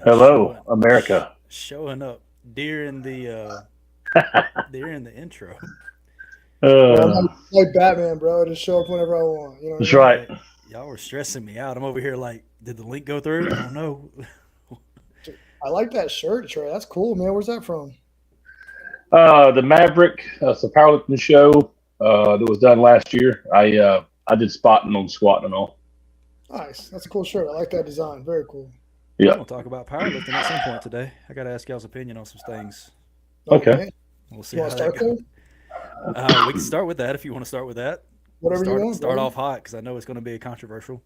Hello, America. Showing up during the intro. Yeah, I'm uh, like Batman, bro. I just show up whenever I want. You know what I that's mean? right. Yeah, y'all were stressing me out. I'm over here like, did the link go through? I don't know. Dude, I like that shirt, Trey. That's cool, man. Where's that from? The Maverick, it's a powerlifting show that was done last year. I did spotting on squatting and all. Nice. That's a cool shirt. I like that design. Very cool. We're Yeah. gonna talk about powerlifting at some point today. I gotta ask y'all's opinion on some things. Oh Okay. man, We'll see you want how to that start goes. there? We can start with that if you want to start with that. Whatever you want, Start bro. off hot because I know it's going to be controversial.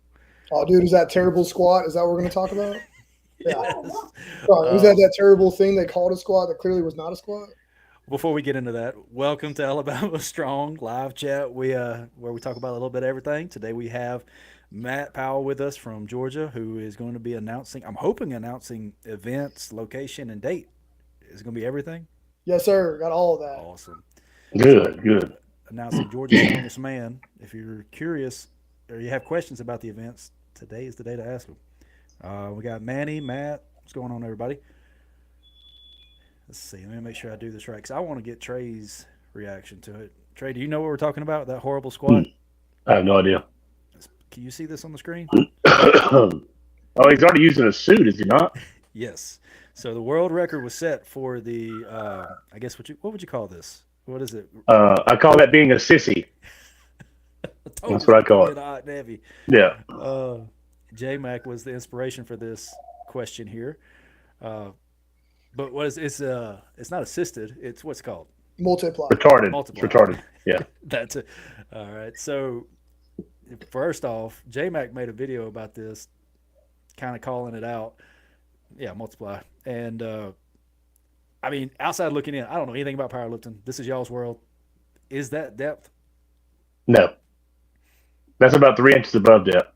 Oh, dude, is that terrible squat? Is that what we're gonna talk about? Yeah. Yes. Sorry, was that Uh, that terrible thing they called a squat that clearly was not a squat? Before we get into that, welcome to Alabama Strong live chat. Where we talk about a little bit of everything. Today we have Matt Powell with us from Georgia, who is going to be announcing. I'm hoping announcing events, location, and date. Is it going to be everything? Yes, sir. Got all of that. Awesome. Good, So good. announcing Georgia's strongest man. If you're curious or you have questions about the events, today is the day to ask them. We got Manny, Matt. What's going on, everybody? Let's see. Let me make sure I do this right because I want to get Trey's reaction to it. Trey, do you know what we're talking about? That horrible Hmm, squat? I have no idea. Can you see this on the screen? Oh, he's already using a suit, is he not? Yes. So the world record was set for the. I guess what would you call this? What is it? I call that being a sissy. I told That's you it's what I gonna come call it. in hot and heavy. Yeah. Uh, J Mac was the inspiration for this question here. Uh, but what is it's not assisted. It's what's it called Multiply. Retarded. It's multiply. retarded. Yeah. That's it. All right. So first off, J Mac made a video about this, kind of calling it out. Yeah, multiply. And I mean, outside looking in, I don't know anything about powerlifting. This is y'all's world. Is that depth? No, that's about 3 inches above that.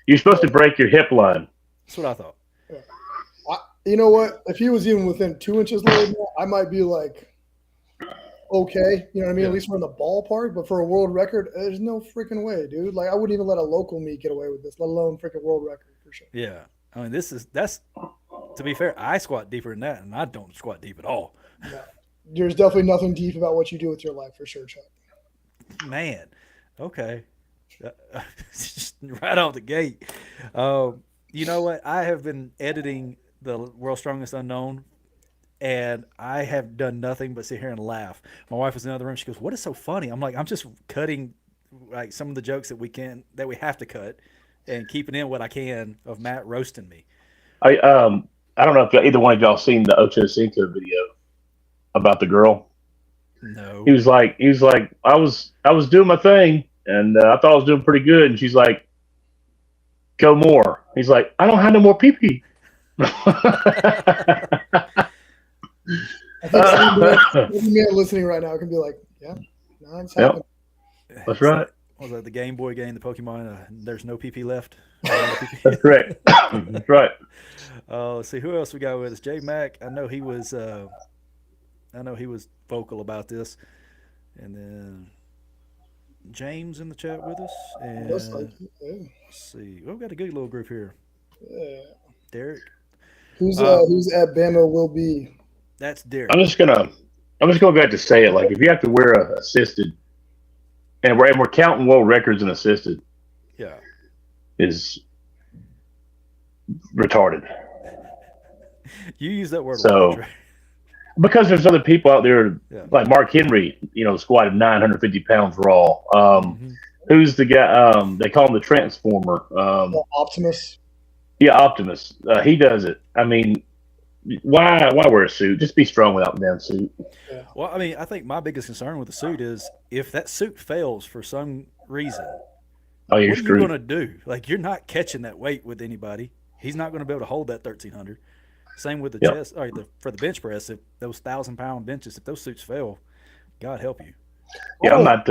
You're supposed to break your hip line. That's what I thought. Yeah. You know what? If he was even within 2 inches lower than that, I might be like, okay. You know what I mean? At Yeah. least we're in the ballpark. But for a world record, there's no freaking way, dude. Like, I wouldn't even let a local meet get away with this, let alone freaking world record for sure. Yeah. I mean, that's to be fair. I squat deeper than that, and I don't squat deep at all. No. There's definitely nothing deep about what you do with your life for sure, Chuck. Man. Okay. Just right off the gate. You know what? I have been editing the World's Strongest Unknown, and I have done nothing but sit here and laugh. My wife was in the other room. She goes, "What is so funny?" I'm like, "I'm just cutting like some of the jokes that we have to cut, and keeping in what I can of Matt roasting me." I um I don't know if either one of y'all seen the Ocho Cinco video about the girl. No. He was like, I was doing my thing, and I thought I was doing pretty good. And she's like, go more. He's like, I don't have no more pee pee. I think every man listening right now can be like, yeah, no, it's Yep, happening. that's It's right. like, what was that the Game Boy game, the Pokemon? There's no PP left. That's correct. That's right. Let's see who else we got with us. J Mac. I know he was vocal about this, and then James in the chat with us, Looks like and it. Yeah. let's see. Oh, we've got a good little group here. Yeah. Derek. Who's Uh, who's at Bama will be? that's I'm Derek. just gonna I'm just gonna go ahead to say it. Like if you have to wear a assisted, and we're counting world records in assisted Yeah. is retarded. You use that word a lot, So Trey. because there's other people out there Yeah. like Mark Henry, squatted 950 pounds raw. Mm-hmm. Who's the guy? They call him the Transformer. Optimus. Yeah, Optimus. He does it. I mean, why wear a suit? Just be strong without the damn suit. Yeah. Well, I mean, I think my biggest concern with the suit is if that suit fails for some reason, Oh, you're what are you going screwed. to do? Like, you're not catching that weight with anybody. He's not going to be able to hold that 1300. Same with the Yep. chest, or for the bench press. If those 1,000 pound benches, if those suits fail, God help you. Yeah, I'm Oh, not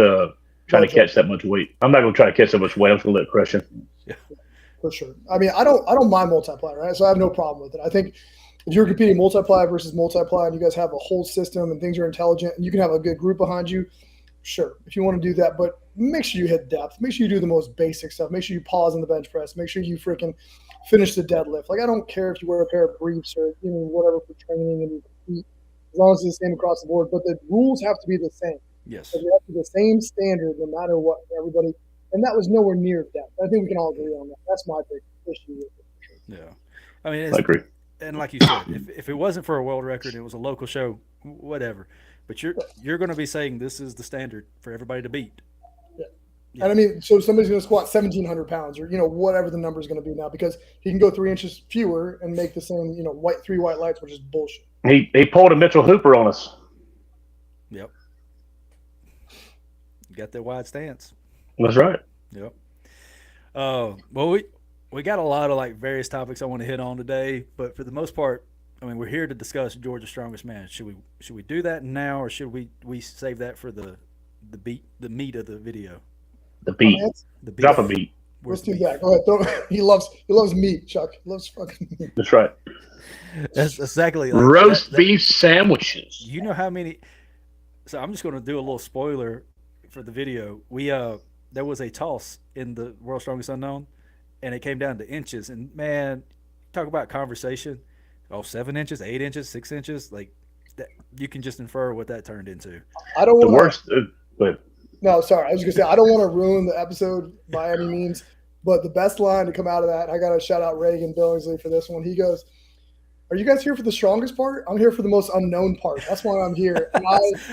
trying to catch that much weight. I'm not going to try to catch that much weight. I'm just going to let it crush him. Yeah, for sure. I mean, I don't mind multiply, right? So I have no problem with it. I think if you're competing multiply versus multiply, and you guys have a whole system and things are intelligent, and you can have a good group behind you, sure, if you want to do that, but make sure you hit depth. Make sure you do the most basic stuff. Make sure you pause in the bench press. Make sure you freaking finish the deadlift. Like, I don't care if you wear a pair of briefs or whatever for training and you compete, as long as it's the same across the board. But the rules have to be the same. Yes. Like, they have to be the same standard no matter what for everybody. And that was nowhere near depth. I think we can all agree on that. That's my big issue with it. Yeah. I mean, I agree. And like you said, if it wasn't for a world record, it was a local show, whatever. But you're going to be saying this is the standard for everybody to beat. Yeah. And I mean, so somebody's going to squat 1,700 pounds or, whatever the number is going to be now, because he can go 3 inches fewer and make the same, three white lights, which is bullshit. He pulled a Mitchell Hooper on us. Yep. Got that wide stance. That's right. Yep. Well, we got a lot of like various topics I want to hit on today, but for the most part, I mean, we're here to discuss Georgia's Strongest Man. Should we do that now, or should we save that for the meat of the video? The beat. The beat. Drop a beat. Let's do that. Go ahead. He loves meat, Chuck. He loves fucking meat. That's right. That's exactly like roast beef sandwiches. You know how many? So I'm just going to do a little spoiler for the video. There was a toss in the World's Strongest Unknown, and it came down to inches. And man, talk about conversation. 7 inches, 8 inches, 6 inches. Like that, you can just infer what that turned into. I don't want the worst. But no, sorry. I was gonna say I don't want to ruin the episode by any means, but the best line to come out of that, I got to shout out Reagan Billingsley for this one. He goes, "Are you guys here for the strongest part? I'm here for the most unknown part. That's why I'm here." And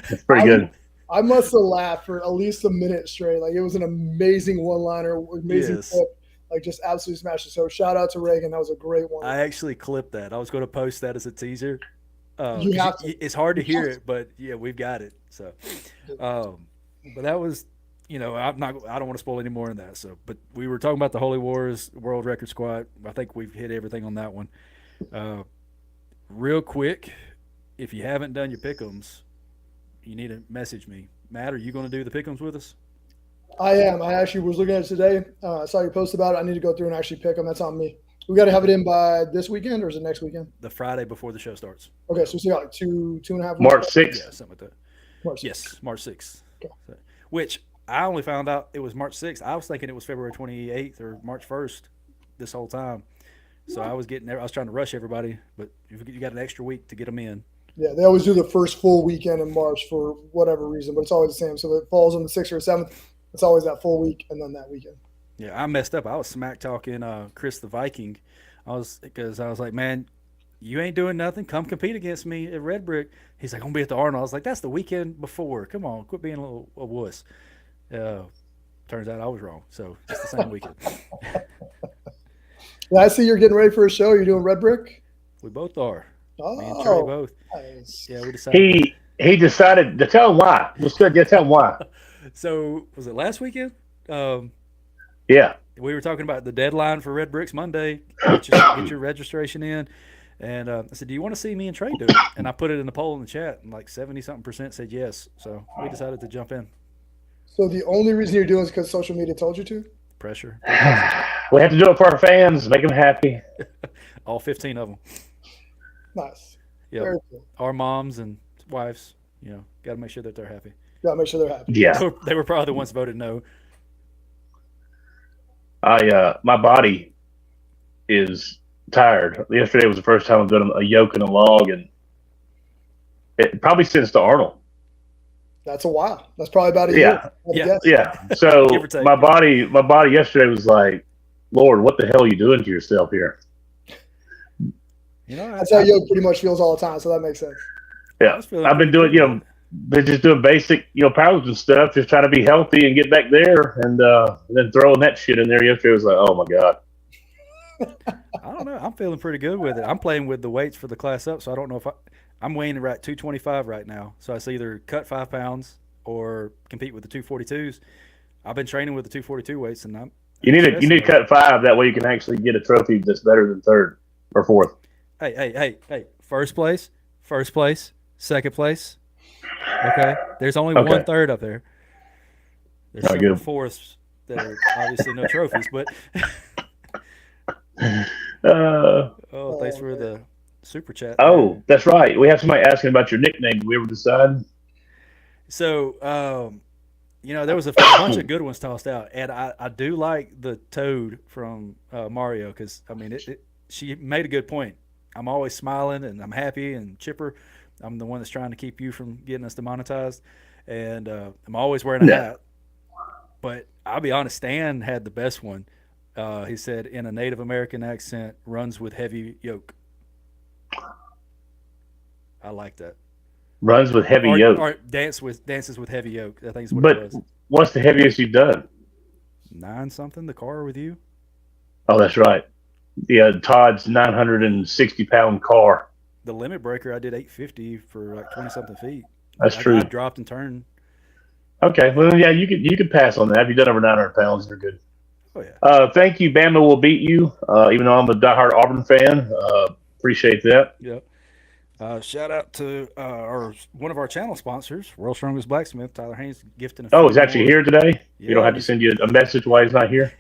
that's pretty good. I must have laughed for at least a minute straight. Like, it was an amazing one-liner, amazing clip. Like, just absolutely smashed it. So shout out to Reagan. That was a great one. I actually clipped that. I was going to post that as a teaser. You have to. It's hard to hear it, but yeah, we've got it. So, but that was, I don't want to spoil any more than that. So, but we were talking about the Holy Wars World Record Squat. I think we've hit everything on that one. Real quick, if you haven't done your pick'ems, you need to message me. Matt, are you going to do the pick'ems with us? I am. I actually was looking at it today. I saw your post about it. I need to go through and actually pick them. That's on me. We got to have it in by this weekend, or is it next weekend? The Friday before the show starts. Okay, so we got like two and a half weeks. March 6th. Yeah, something like that. March 6th. Yes, March 6th. Okay. So, which I only found out it was March 6th. I was thinking it was February 28th or March 1st this whole time. So I was trying to rush everybody, but you got an extra week to get them in. Yeah, they always do the first full weekend in March for whatever reason, but it's always the same. So if it falls on the 6th or 7th, it's always that full week and then that weekend. Yeah, I messed up. I was smack talking Chris the Viking. Because I was like, man, you ain't doing nothing. Come compete against me at Red Brick. He's like, I'm going to be at the Arnold. I was like, that's the weekend before. Come on, quit being a wuss. Turns out I was wrong. So it's the same weekend. Yeah, I see you're getting ready for a show. You're doing Red Brick? We both are. Oh, me and Trey both. Nice. Yeah, we decided. He decided to tell him why. Just tell him why. So was it last weekend? Yeah. We were talking about the deadline for Red Bricks Monday. Get your registration in. And I said, do you want to see me and Trey do it? And I put it in the poll in the chat, and like 70-something% said yes. So we decided to jump in. So the only reason you're doing it is because social media told you to? Pressure. We have to do it for our fans, make them happy. All 15 of them. Nice. Yeah. Very cool. Our moms and wives, got to make sure that they're happy. Got to make sure they're happy. Yeah. They were probably the ones voted no. My body is tired. Yesterday was the first time I've done a yoke and a log, and it probably since the Arnold. That's a while. That's probably about a year. Yeah. So my body yesterday was like, Lord, what the hell are you doing to yourself here? That's how yoke pretty much feels all the time. So that makes sense. Yeah, I've been doing, been just doing basic, powerlifting stuff, just trying to be healthy and get back there, and then throwing that shit in there yesterday was like, oh my god. I don't know. I'm feeling pretty good with it. I'm playing with the weights for the class up, so I don't know if I'm weighing right 225 right now. So I say either cut 5 pounds or compete with the 242s. I've been training with the 242 weights, and you need to cut 5. That way you can actually get a trophy that's better than 3rd or 4th. Hey! First place, second place. Okay, there's only 1/3 up there. There's several 4ths that are obviously no trophies, but. Thanks for the super chat. Oh, that's right. We have somebody asking about your nickname. Did we ever decide? So, There was a bunch of good ones tossed out, and I do like the Toad from Mario because she made a good point. I'm always smiling and I'm happy and chipper. I'm the one that's trying to keep you from getting us demonetized, and I'm always wearing a hat. But I'll be honest, Stan had the best one. He said in a Native American accent, "Runs with heavy yoke." I like that. Runs with heavy yoke. Or dances with heavy yoke. I think is what it was. What's the heaviest you've done? 9 something. The car with you. Oh, that's right. Yeah, Todd's 960-pound car. The limit breaker, I did 850 for like 20 something feet. That's true. I dropped and turned. Okay, well, yeah, you could pass on that. If you've done over 900 pounds, you're good. Oh yeah. Thank you. Bama will beat you. Even though I'm a diehard Auburn fan, appreciate that. Yep. Shout out to one of our channel sponsors, World's Strongest Blacksmith, Tyler Haynes, gifting. He's actually here today. Yeah, you don't have to send you a message while he's not here.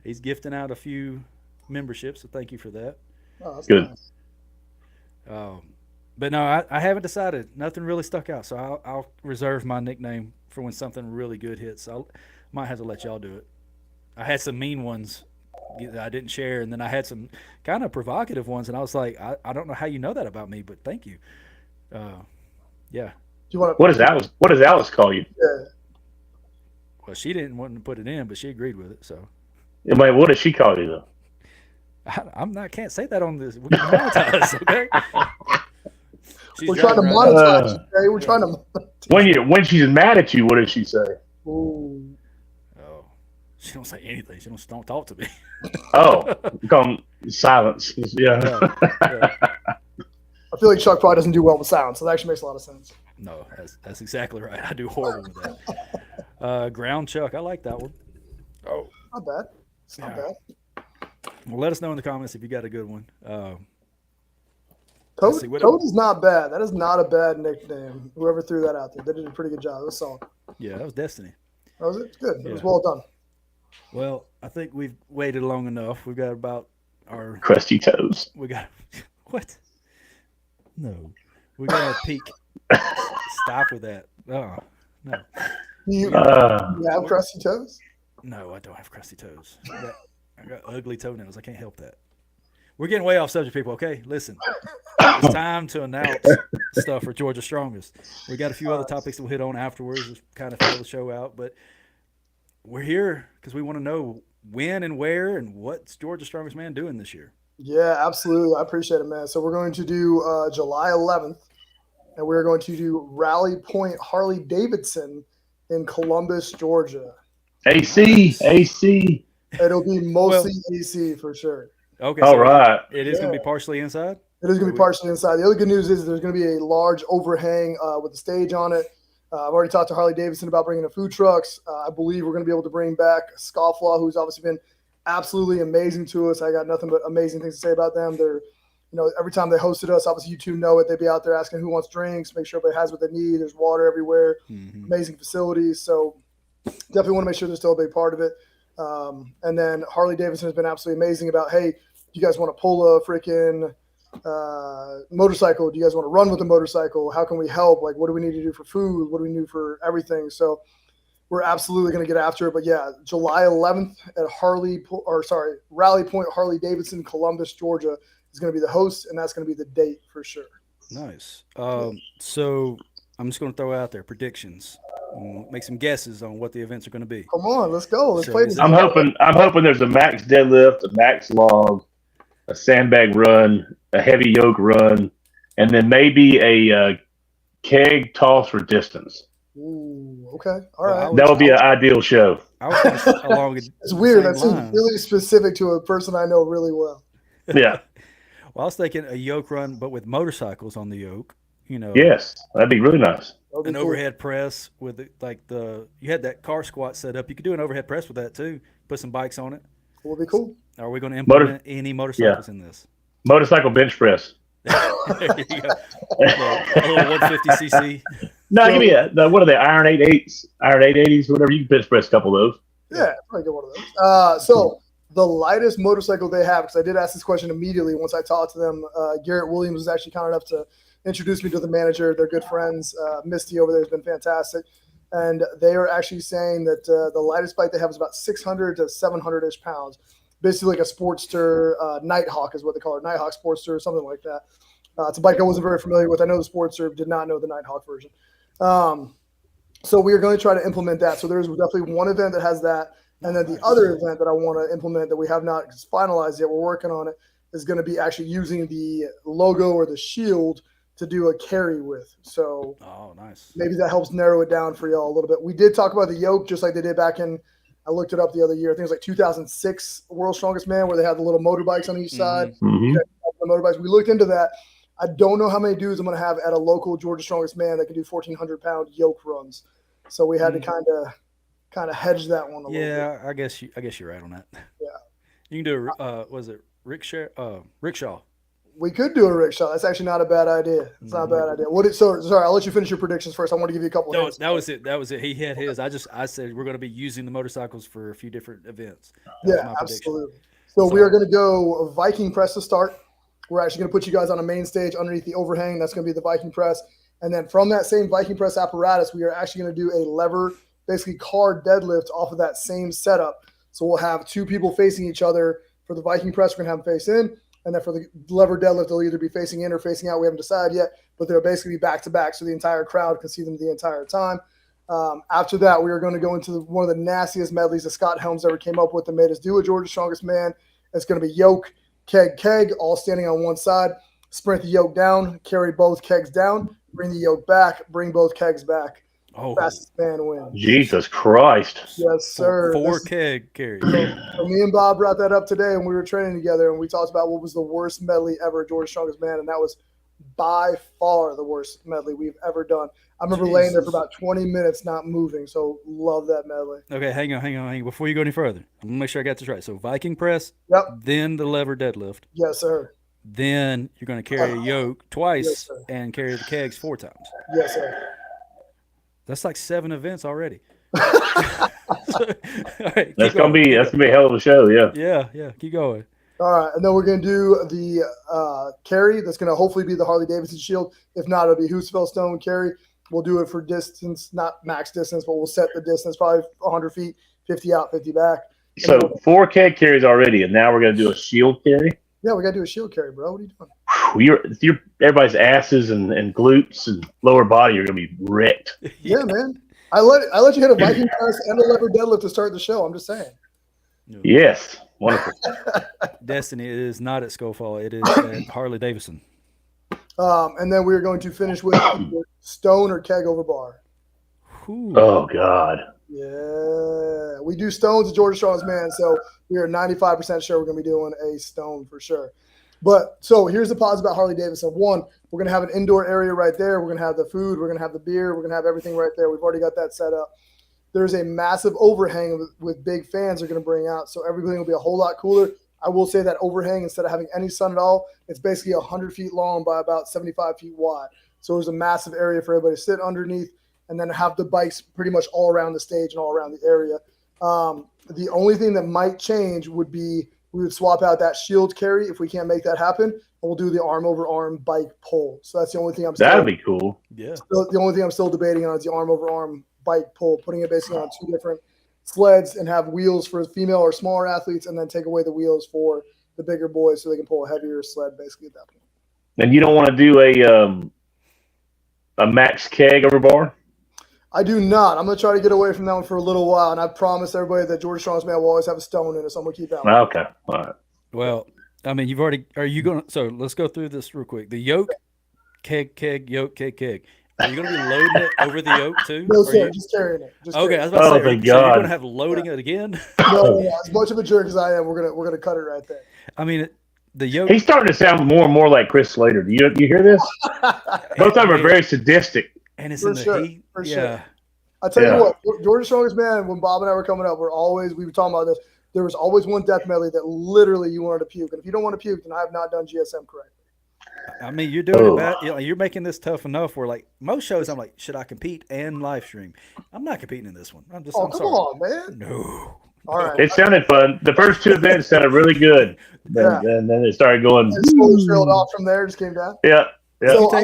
He's gifting out a few memberships, so thank you for that. Oh, that's good. Nice. But no, I haven't decided. Nothing really stuck out, so I'll reserve my nickname for when something really good hits. I might have to let y'all do it. I had some mean ones that I didn't share, and then I had some kind of provocative ones, and I was like, I don't know how you know that about me, but thank you. Yeah. What does Alice call you? Yeah. Well, she didn't want to put it in, but she agreed with it. So. Wait, what does she call you though? Can't say that on this. We can monetize, okay? We're trying to monetize. Okay? We're trying to. When she's mad at you, what does she say? Ooh. Oh, she don't say anything. She don't talk to me. Oh, come silence. Yeah. Yeah. I feel like Chuck probably doesn't do well with sound, so that actually makes a lot of sense. No, that's exactly right. I do horrible with that. Ground Chuck, I like that one. Oh, not bad. It's not bad. Well, let us know in the comments if you got a good one. Toad is not bad. That is not a bad nickname. Whoever threw that out there, they did a pretty good job. It was solid. Yeah, that was Destiny. That was it. Good. Yeah. It was well done. Well, I think we've waited long enough. We've got about our crusty toes. We got what? No, we got a peak. Stop with that. Oh no. You have crusty toes? No, I don't have crusty toes. I got ugly toenails. I can't help that. We're getting way off subject, people. Okay, listen. It's time to announce stuff for Georgia Strongest. We got a few other topics that we'll hit on afterwards to kind of fill the show out, but we're here because we want to know when and where and what's Georgia Strongest Man doing this year. Yeah, absolutely. I appreciate it, man. So we're going to do July 11th, and we're going to do Rally Point Harley Davidson in Columbus, Georgia. AC. It'll be mostly AC for sure. Okay. All right. It is going to be partially inside? It is going to be partially inside. The other good news is there's going to be a large overhang with a stage on it. I've already talked to Harley Davidson about bringing in food trucks. I believe we're going to be able to bring back Scofflaw, who's obviously been absolutely amazing to us. I got nothing but amazing things to say about them. They're, every time they hosted us, obviously you two know it. They'd be out there asking who wants drinks, make sure everybody has what they need. There's water everywhere, amazing facilities. So definitely want to make sure they're still a big part of it. And then Harley Davidson has been absolutely amazing about, hey, you guys want to pull a freaking motorcycle? Do you guys want to run with a motorcycle? How can we help? Like, what do we need to do for food? What do we need for everything? So we're absolutely going to get after it. But yeah, July 11th at Rally Point Harley Davidson, Columbus, Georgia is going to be the host, and that's going to be the date for sure. Nice. So I'm just going to throw out there predictions. Make some guesses on what the events are going to be. Come on, let's go. Let's play this. I'm hoping there's a max deadlift, a max log, a sandbag run, a heavy yoke run, and then maybe a keg toss for distance. Ooh, okay. All right. That would be an ideal show. It's weird. That seems really specific to a person I know really well. Yeah. Well, I was thinking a yoke run, but with motorcycles on the yoke. Yes, that'd be really nice. An overhead press with you had that car squat set up. You could do an overhead press with that too. Put some bikes on it. Will be cool. Are we going to implement any motorcycles in this? Motorcycle bench press. There you go. A little 150cc. No, give me what are they? Iron 8.8s, Iron 880s, whatever. You can bench press a couple of those. Yeah, probably get one of those. So the lightest motorcycle they have, because I did ask this question immediately once I talked to them. Garrett Williams was actually kind enough to introduce me to the manager. They're good friends. Misty over there has been fantastic. and they are actually saying that the lightest bike they have is about 600 to 700-ish pounds. Basically like a Sportster Nighthawk is what they call it, Nighthawk Sportster or something like that. It's a bike I wasn't very familiar with. I know the Sportster, did not know the Nighthawk version. So we are going to try to implement that. So there's definitely one event that has that. And then the other event that I want to implement that we have not finalized yet, we're working on it, is going to be actually using the logo or the shield to do a carry with. So nice. Maybe that helps narrow it down for y'all a little bit. We did talk about the yoke just like they did back in, I looked it up the other year. I think it was like 2006 World's Strongest Man where they had the little motorbikes on each side. Mm-hmm. The motorbikes. We looked into that. I don't know how many dudes I'm going to have at a local Georgia Strongest Man that can do 1,400-pound yoke runs. So we had to kind of hedge that one a little bit. Yeah, I guess you're right on that. Yeah. You can do was it rickshaw? We could do a rickshaw. That's actually not a bad idea. It's not a bad idea. Sorry, I'll let you finish your predictions first. I want to give you a couple No, hints. that was it. That was it. He had his. I said we're going to be using the motorcycles for a few different events. Yeah, absolutely. So we are going to go Viking press to start. We're actually going to put you guys on a main stage underneath the overhang. That's going to be the Viking press. And then from that same Viking press apparatus, we are actually going to do a lever, basically car deadlift off of that same setup. So we'll have two people facing each other. For the Viking press, we're going to have them face in. And then for the lever deadlift, they'll either be facing in or facing out. We haven't decided yet, but they'll basically be back to back. So the entire crowd can see them the entire time. After that, we are going to go into one of the nastiest medleys that Scott Helms ever came up with and made us do a Georgia Strongest Man. It's going to be yoke, keg, all standing on one side. Sprint the yoke down, carry both kegs down, bring the yoke back, bring both kegs back. Fastest man wins. Jesus Christ. Yes, sir. Four keg carries. So me and Bob brought that up today when we were training together, and we talked about what was the worst medley ever at Georgia Strongest Man, and that was by far the worst medley we've ever done. I remember laying there for about 20 minutes not moving, so love that medley. Okay, hang on. Before you go any further, I'm going to make sure I got this right. So Viking press, then the lever deadlift. Yes, sir. Then you're going to carry a yoke twice Yes, and carry the kegs 4 times. Yes, sir. That's like 7 events already. Right, that's gonna be a hell of a show. Yeah. Keep going. All right, and then we're gonna do the carry. That's gonna hopefully be the Harley Davidson shield. If not, it'll be Hoosfeld Stone carry. We'll do it for distance, not max distance, but we'll set the distance probably 100 feet, 50 out, 50 back. So 4 keg carries already, and now we're gonna do a shield carry. Yeah, we gotta do a shield carry, bro. What are you doing? You're everybody's asses and glutes and lower body are gonna be wrecked. Yeah, man. I let you hit a Viking press and a lever deadlift to start the show. I'm just saying. Yes, wonderful. Destiny is not at Skullfall. It is at Harley Davidson. And then we're going to finish with stone or keg over bar. Ooh. Oh God. Yeah, we do stones at Georgia Strongest Man, so we are 95% sure we're going to be doing a stone for sure. But so here's the positive about Harley Davidson. One, we're going to have an indoor area right there. We're going to have the food. We're going to have the beer. We're going to have everything right there. We've already got that set up. There's a massive overhang with big fans they're going to bring out, so everything will be a whole lot cooler. I will say that overhang, instead of having any sun at all, it's basically 100 feet long by about 75 feet wide. So there's a massive area for everybody to sit underneath and then have the bikes pretty much all around the stage and all around the area. The only thing that might change would be we would swap out that shield carry if we can't make that happen, and we'll do the arm-over-arm bike pull. So that's the only thing That'd be cool. Yeah. The only thing I'm still debating on is the arm-over-arm bike pull, putting it basically on 2 different sleds and have wheels for female or smaller athletes and then take away the wheels for the bigger boys so they can pull a heavier sled basically at that point. And you don't want to do a max keg over bar? I do not. I'm going to try to get away from that one for a little while, and I promise everybody that Georgia Strongest Man will always have a stone in it, so I'm going to keep that one. Okay. All right. Well, I mean, are you going to, so let's go through this real quick. The yoke, keg, yoke, keg. Are you going to be loading it over the yoke too? No, sir. Just carrying it. Okay, I was about to say, thank so God. you're going to have loading it again? No, as much of a jerk as I am, we're gonna cut it right there. I mean, the yoke. He's starting to sound more and more like Chris Slater. Do you hear this? Both of them are very sadistic. And it's For in the sure, heat. for Yeah. sure. I tell you what, Georgia Strongest Man, when Bob and I were coming up, we were talking about this. There was always one death medley that literally you wanted to puke. And if you don't want to puke, then I have not done GSM correctly. I mean, you're doing it bad. You're making this tough enough where, like, most shows, I'm like, should I compete and live stream? I'm not competing in this one. I'm come sorry. on, man. No. All right. It sounded fun. The first 2 events sounded really good. Then it started going. And slowly trailed off from there, just came down. Yeah. So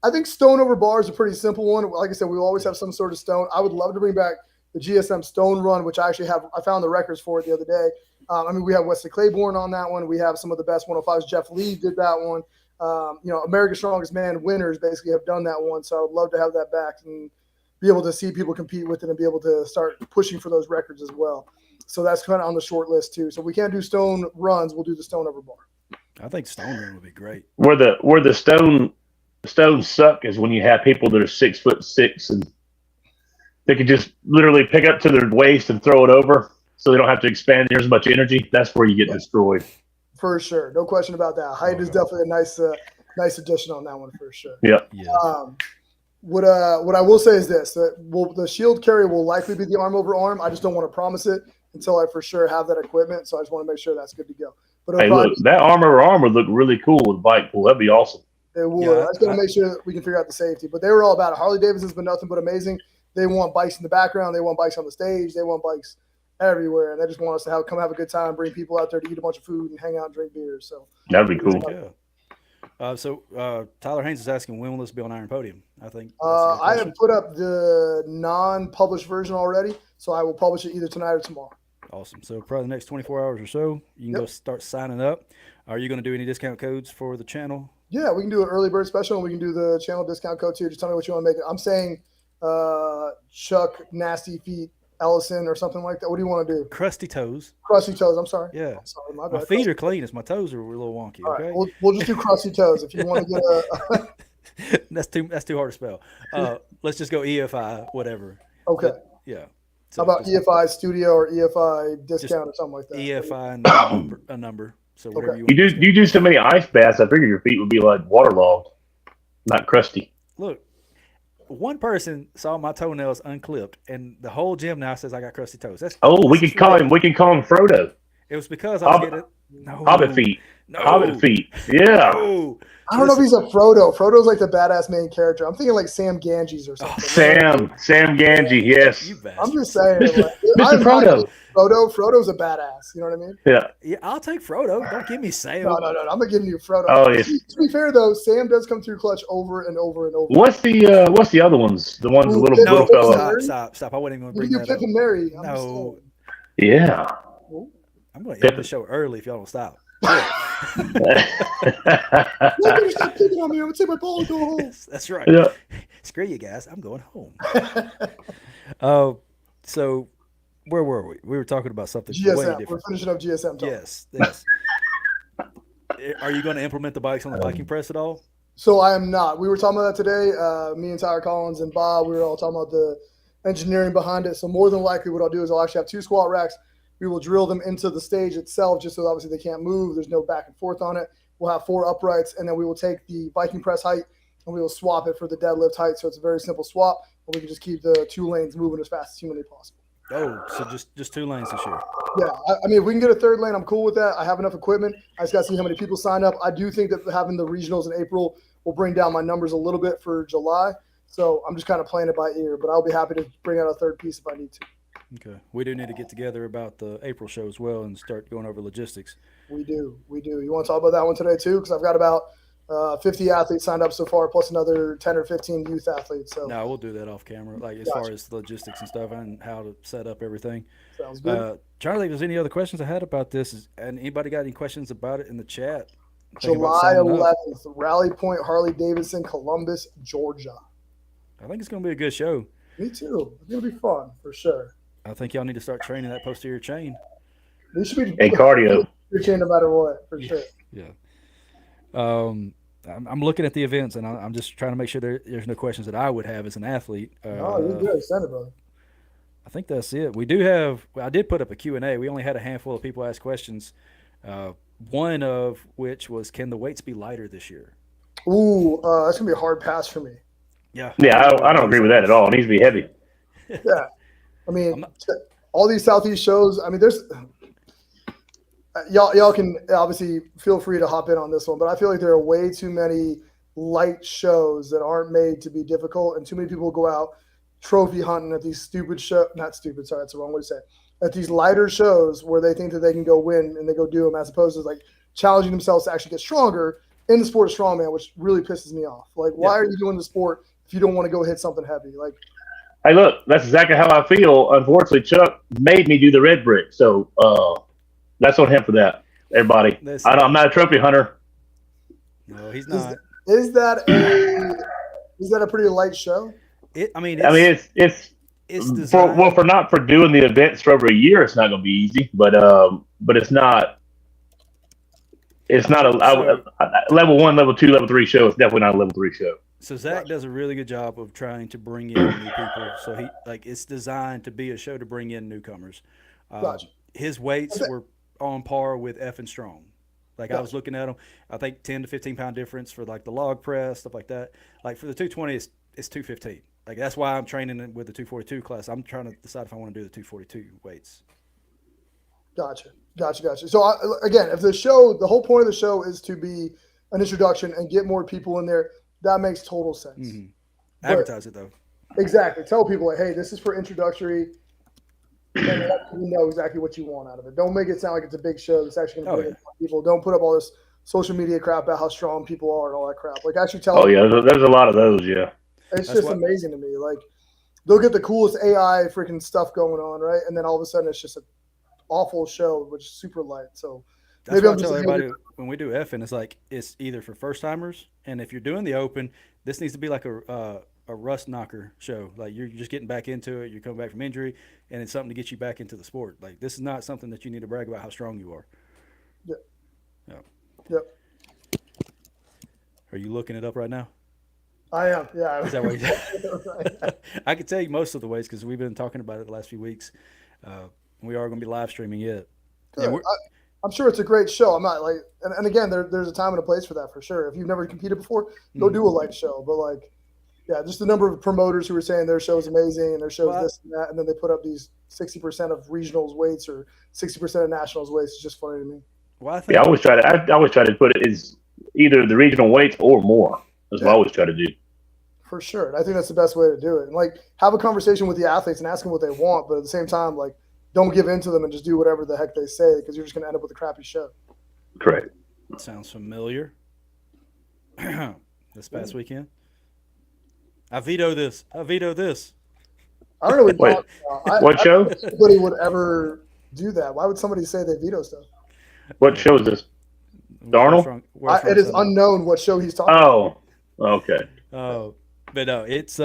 I I think stone over bar is a pretty simple one. Like I said, we always have some sort of stone. I would love to bring back the GSM stone run, which I actually have. I found the records for it the other day. I mean, we have Wesley Claiborne on that one. We have some of the best 105s. Jeff Lee did that one. America's Strongest Man winners basically have done that one. So I would love to have that back and be able to see people compete with it and be able to start pushing for those records as well. So that's kind of on the short list too. So we can't do stone runs. We'll do the stone over bar. I think stone run would be great. Where the stones suck is when you have people that are 6'6" and they can just literally pick up to their waist and throw it over, so they don't have to expand near as much energy. That's where you get destroyed. For sure, no question about that. Height is definitely a nice addition on that one for sure. Yeah. What I will say is this: that the shield carry will likely be the arm over arm. I just don't want to promise it until I for sure have that equipment. So I just want to make sure that's good to go. But hey, look, that arm over arm would look really cool with bike pull. That'd be awesome. It would. I just got to make sure that we can figure out the safety. But they were all about it. Harley Davidson's been nothing but amazing. They want bikes in the background. They want bikes on the stage. They want bikes everywhere, and they just want us to come have a good time, bring people out there to eat a bunch of food and hang out and drink beer. So that'd be cool. Yeah. Tyler Haynes is asking, when will this be on Iron Podium? I think I have put up the non-published version already, so I will publish it either tonight or tomorrow. Awesome. So probably the next 24 hours or so, you can go start signing up. Are you going to do any discount codes for the channel? Yeah, we can do an early bird special, and we can do the channel discount code too. Just tell me what you want to make it. I'm saying Chuck Nasty Feet Ellison or something like that. What do you want to do? Crusty Toes. Crusty Toes. I'm sorry. Yeah. I'm sorry, my bad. My feet are clean. It's my toes are a little wonky. All Okay. right, we'll just do Crusty Toes if you want to get a. That's too hard to spell. Let's just go EFI whatever. Okay. Yeah. So how about EFI Studio or EFI Discount or something like that? EFI and a number. So whatever you want. You do so many ice baths. I figure your feet would be like waterlogged, not crusty. Look, one person saw my toenails unclipped, and the whole gym now says I got crusty toes. We can call him Frodo. It was because I was getting Hobbit feet. No. Hobbit feet. Yeah. No. I don't know if he's a Frodo. Frodo's like the badass main character. I'm thinking like Sam Ganges or something. Sam Ganji, yes. I'm just saying. Mr. Frodo. Frodo's a badass. You know what I mean? Yeah, I'll take Frodo. Don't give me Sam. No. I'm not giving you Frodo. Oh, yes. To be fair though, Sam does come through clutch over and over and over. What's the other ones? The ones the little fella. Stop. I wasn't even going to bring You that Pip up. and Mary. No. Yeah. I'm going to end the show early if y'all don't stop. Stop picking on me. I'm going to take my ball and go home. That's right. Yeah. Screw you guys. I'm going home. So where were we? We were talking about something way GSM. different. We're finishing up GSM talk. Yes. Are you going to implement the bikes on the biking press at all? So I am not. We were talking about that today. Me and Tyler Collins and Bob, we were all talking about the engineering behind it. So more than likely what I'll do is I'll actually have 2 squat racks. We will drill them into the stage itself just so obviously they can't move. There's no back and forth on it. We'll have 4 uprights, and then we will take the biking press height and we will swap it for the deadlift height. So it's a very simple swap, and we can just keep the 2 lanes moving as fast as humanly possible. Oh, so just 2 lanes this year. Yeah, I mean, if we can get a 3rd lane, I'm cool with that. I have enough equipment. I just got to see how many people sign up. I do think that having the regionals in April will bring down my numbers a little bit for July. So I'm just kind of playing it by ear, but I'll be happy to bring out a 3rd piece if I need to. Okay. We do need to get together about the April show as well and start going over logistics. We do. You want to talk about that one today too? Because I've got about 50 athletes signed up so far, plus another 10 or 15 youth athletes. So no, we'll do that off camera, like as far as logistics and stuff and how to set up everything. Sounds good. Trying to think if there's any other questions I had about this. And anybody got any questions about it in the chat? July 11th, Rally Point, Harley Davidson, Columbus, Georgia. I think it's going to be a good show. Me too. It's going to be fun for sure. I think y'all need to start training that posterior chain. This should be and cardio. Chain no matter what, for sure. Yeah. I'm looking at the events, and I'm just trying to make sure there's no questions that I would have as an athlete. Oh, you're good. Send it, brother. I think that's it. We do have – I did put up a Q&A. We only had a handful of people ask questions, one of which was, can the weights be lighter this year? Ooh, that's going to be a hard pass for me. Yeah. Yeah, I don't agree with that at all. It needs to be heavy. Yeah. I mean, all these Southeast shows, I mean, there's y'all can obviously feel free to hop in on this one, but I feel like there are way too many light shows that aren't made to be difficult, and too many people go out trophy hunting at these that's the wrong way to say it, at these lighter shows where they think that they can go win and they go do them, as opposed to like challenging themselves to actually get stronger in the sport of strongman, which really pisses me off. Like, why are you doing the sport if you don't want to go hit something heavy? Like, hey, look, that's exactly how I feel. Unfortunately, Chuck made me do the red brick, so that's on him for that. Everybody, I'm not a trophy hunter. No, he's not. Is that a pretty light show? It's designed. for doing the events for over a year. It's not going to be easy, but it's not. It's not a level 1, level 2, level 3 show. It's definitely not a level 3 show. So Zach does a really good job of trying to bring in new people. So it's designed to be a show to bring in newcomers. Gotcha. His weights were on par with F and Strong. Like, I was looking at them, I think 10 to 15 pound difference for like the log press, stuff like that. Like for the 220, it's 215. Like, that's why I'm training with the 242 class. I'm trying to decide if I want to do the 242 weights. Gotcha. So again, if the whole point of the show is to be an introduction and get more people in there, that makes total sense. Mm-hmm. Advertise it though. Exactly. Tell people like, hey, this is for introductory, and let people know exactly what you want out of it. Don't make it sound like it's a big show that's actually going to bring in people. Don't put up all this social media crap about how strong people are and all that crap. Like, actually tell. Oh yeah, there's a lot of those. Yeah. It's just amazing to me. Like, they'll get the coolest AI freaking stuff going on, right? And then all of a sudden it's just an awful show, which is super light. So that's why I tell everybody when we do effing, it's like, it's either for first timers, and if you're doing the open, this needs to be like a rust knocker show. Like, you're just getting back into it, you're coming back from injury, and it's something to get you back into the sport. Like, this is not something that you need to brag about how strong you are. Yep. Are you looking it up right now? I am, yeah. Is that what you I can tell you most of the ways because we've been talking about it the last few weeks. We are going to be live streaming it. Yeah, I'm sure it's a great show. I'm not like, and again, there's a time and a place for that for sure. If you've never competed before, go do a light show. But like, yeah, just the number of promoters who are saying their show's amazing and their show's this and that, and then they put up these 60% of regionals weights or 60% of nationals weights. It's just funny to me. Well, I always try to put it as either the regional weights or more. That's what I always try to do. For sure. And I think that's the best way to do it. And like, have a conversation with the athletes and ask them what they want, but at the same time, like, don't give in to them and just do whatever the heck they say, because you're just going to end up with a crappy show. Correct. Sounds familiar. This past weekend, I veto this. I don't really Wait, what show? Nobody would ever do that. Why would somebody say they veto stuff? What show is this? Darnold? It is unknown what show he's talking about. Oh, okay. But no, it's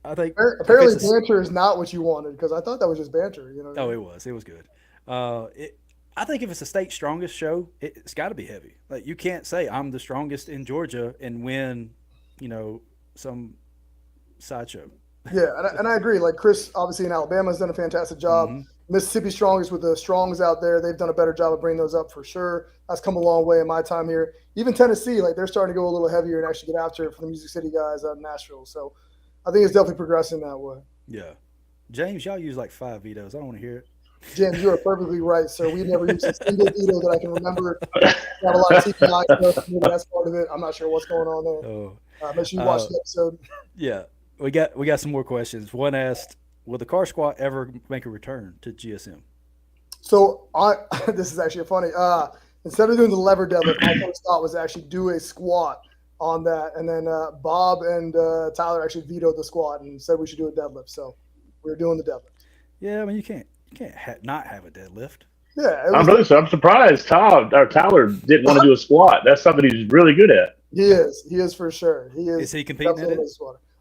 I think apparently banter is not what you wanted, because I thought that was just banter. You know. Oh, it was good. I think if it's a state strongest show, it's got to be heavy. Like, you can't say I'm the strongest in Georgia and win, some sideshow. Yeah, and I agree. Like, Chris, obviously in Alabama, has done a fantastic job. Mm-hmm. Mississippi Strongest with the Strongs out there, they've done a better job of bringing those up for sure. That's come a long way in my time here. Even Tennessee, like, they're starting to go a little heavier and actually get after it for the Music City guys out in Nashville. So I think it's definitely progressing that way. Yeah. James, y'all use like 5 vetoes. I don't want to hear it. James, you are perfectly right, sir. We never used a single veto that I can remember. We have a lot of CPI stuff. Maybe that's part of it. I'm not sure what's going on there. Make sure you watch the episode. Yeah. We got some more questions. One asked, will the car squat ever make a return to GSM? So this is actually funny. Instead of doing the lever deadlift, my first thought was actually do a squat on that. And then Bob and Tyler actually vetoed the squat and said we should do a deadlift. So we're doing the deadlift. Yeah, I mean, you can't not have a deadlift. Yeah, I'm surprised Tyler didn't want to do a squat. That's something he's really good at. He is for sure. He is. Is he competing in it?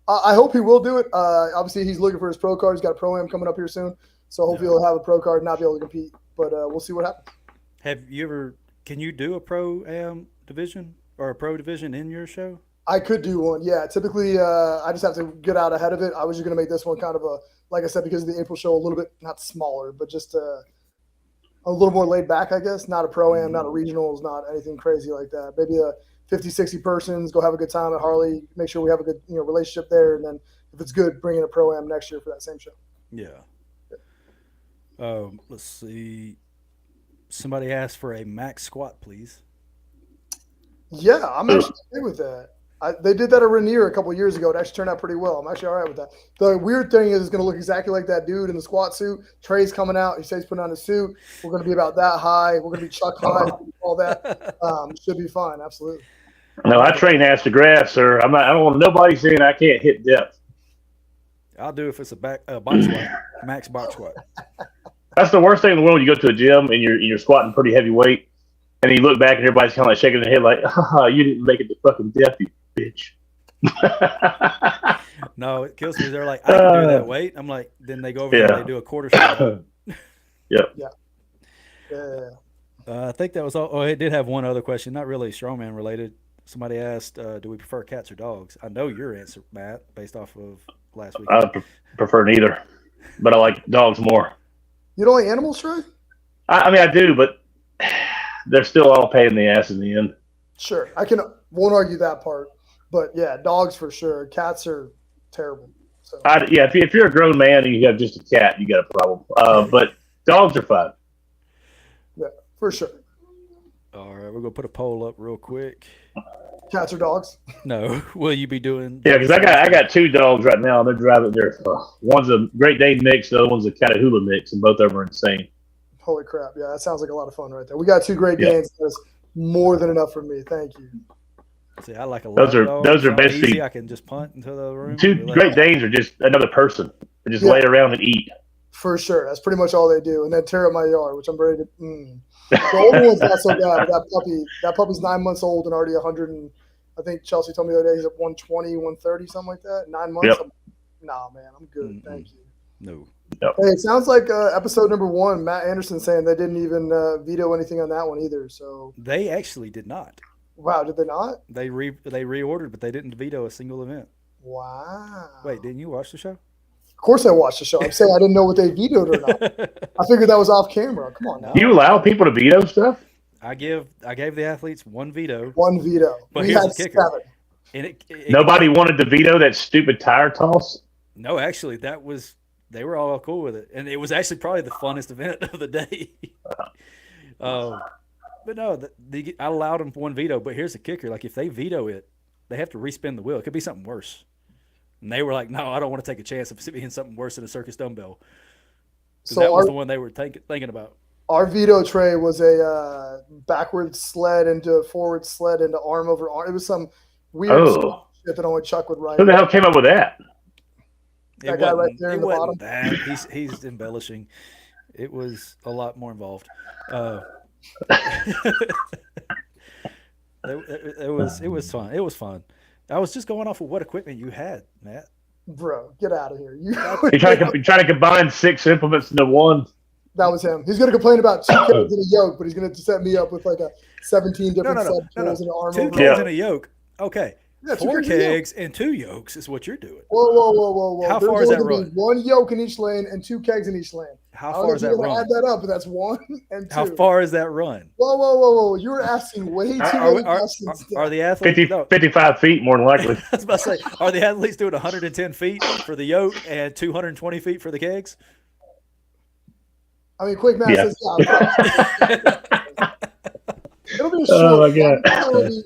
I hope he will do it. Obviously, he's looking for his pro card. He's got a pro-am coming up here soon, so hopefully he'll have a pro card and not be able to compete. But we'll see what happens. Can you do a pro-am division or a pro division in your show? I could do one, yeah. Typically, I just have to get out ahead of it. I was just going to make this one kind of like I said, because of the April show, a little bit, not smaller, but just a little more laid back, I guess. Not a pro-am, not a regionals, not anything crazy like that. Maybe a 50, 60 persons, go have a good time at Harley, make sure we have a good relationship there, and then if it's good, bring in a pro-am next year for that same show. Yeah. Let's see. Somebody asked for a max squat, please. Yeah, I'm actually okay with that. They did that at Rainier a couple of years ago. It actually turned out pretty well. I'm actually all right with that. The weird thing is it's going to look exactly like that dude in the squat suit. Trey's coming out. He says he's putting on his suit. We're going to be about that high. We're going to be chuck high. All that. Should be fine. Absolutely. No, I train ass to grass, sir. I don't want nobody saying I can't hit depth. I'll do if it's a box squat, max box squat. That's the worst thing in the world. You go to a gym and you're squatting pretty heavy weight, and you look back and everybody's kind of like shaking their head like, "Haha, you didn't make it to fucking depth, you bitch." No, it kills me. They're like, I can do that weight. I'm like, then they go over there and they do a quarter squat. Yep. Yeah. I think that was all. Oh, it did have one other question, not really strongman related. Somebody asked, do we prefer cats or dogs? I know your answer, Matt, based off of last week. I prefer neither, but I like dogs more. You don't like animals, Trey? I mean, I do, but they're still all pain in the ass in the end. Sure. Won't argue that part. But yeah, dogs for sure. Cats are terrible. So. If you're a grown man and you have just a cat, you got a problem. But dogs are fine. Yeah, for sure. All right, we're gonna put a poll up real quick. Cats or dogs? No, will you be doing? Yeah, because I got 2 dogs right now. They're driving. One's a Great Dane mix, the other one's a Catahoula mix, and both of them are insane. Holy crap! Yeah, that sounds like a lot of fun right there. We got 2 Great Danes. That's more than enough for me. Thank you. See, I like a lot. Those are best easy. feed. I can just punt into the room. 2 Great Danes are just another person. They just lay around and eat. For sure. That's pretty much all they do. And then tear up my yard, which I'm ready to. The older one's not so bad. That puppy's 9 months old and already 100. And I think Chelsea told me the other day he's at 120, 130, something like that. 9 months. Yep. Nah, man, I'm good. Thank you. No. Yep. Hey, it sounds like episode number 1, Matt Anderson saying they didn't even veto anything on that one either. So they actually did not. Wow, did they not? They reordered, but they didn't veto a single event. Wow. Wait, didn't you watch the show? Of course I watched the show. I'm saying I didn't know what they vetoed or not. I figured that was off camera. Come on now. Do you allow people to veto stuff? I gave the athletes 1 veto. 1 veto. But we here's had the kicker. 7. And Nobody wanted to veto that stupid tire toss? No, actually, they were all cool with it. And it was actually probably the funnest event of the day. But no, I allowed them 1 veto. But here's the kicker. Like, if they veto it, they have to respin the wheel. It could be something worse. And they were like, no, I don't want to take a chance of being something worse than a circus dumbbell. So that was the one they were thinking about. Our veto tray was a backward sled into forward sled into arm over arm. It was some weird shit that only Chuck would write. Who the hell came up with that? That guy right there in the bottom. That. He's embellishing. It was a lot more involved. It was fun. It was fun. I was just going off of what equipment you had, Matt. Bro, get out of here. You're trying to combine 6 implements into one. That was him. He's going to complain about 2 kegs in a yoke, but he's going to set me up with like a 17 different sled pulls and an arm 2 over. kegs in a yoke. Okay. Yeah, 4 kegs and 2 yokes is what you're doing. Whoa. How far is that run? 1 yoke in each lane and 2 kegs in each lane. How far is that run? Add that up, but that's 1 and 2. How far is that run? Whoa. You were asking way too many questions. Are the athletes 55 feet more than likely? I was about to say, are the athletes doing 110 feet for the yoke and 220 feet for the kegs? I mean, quick math says it'll be a short run.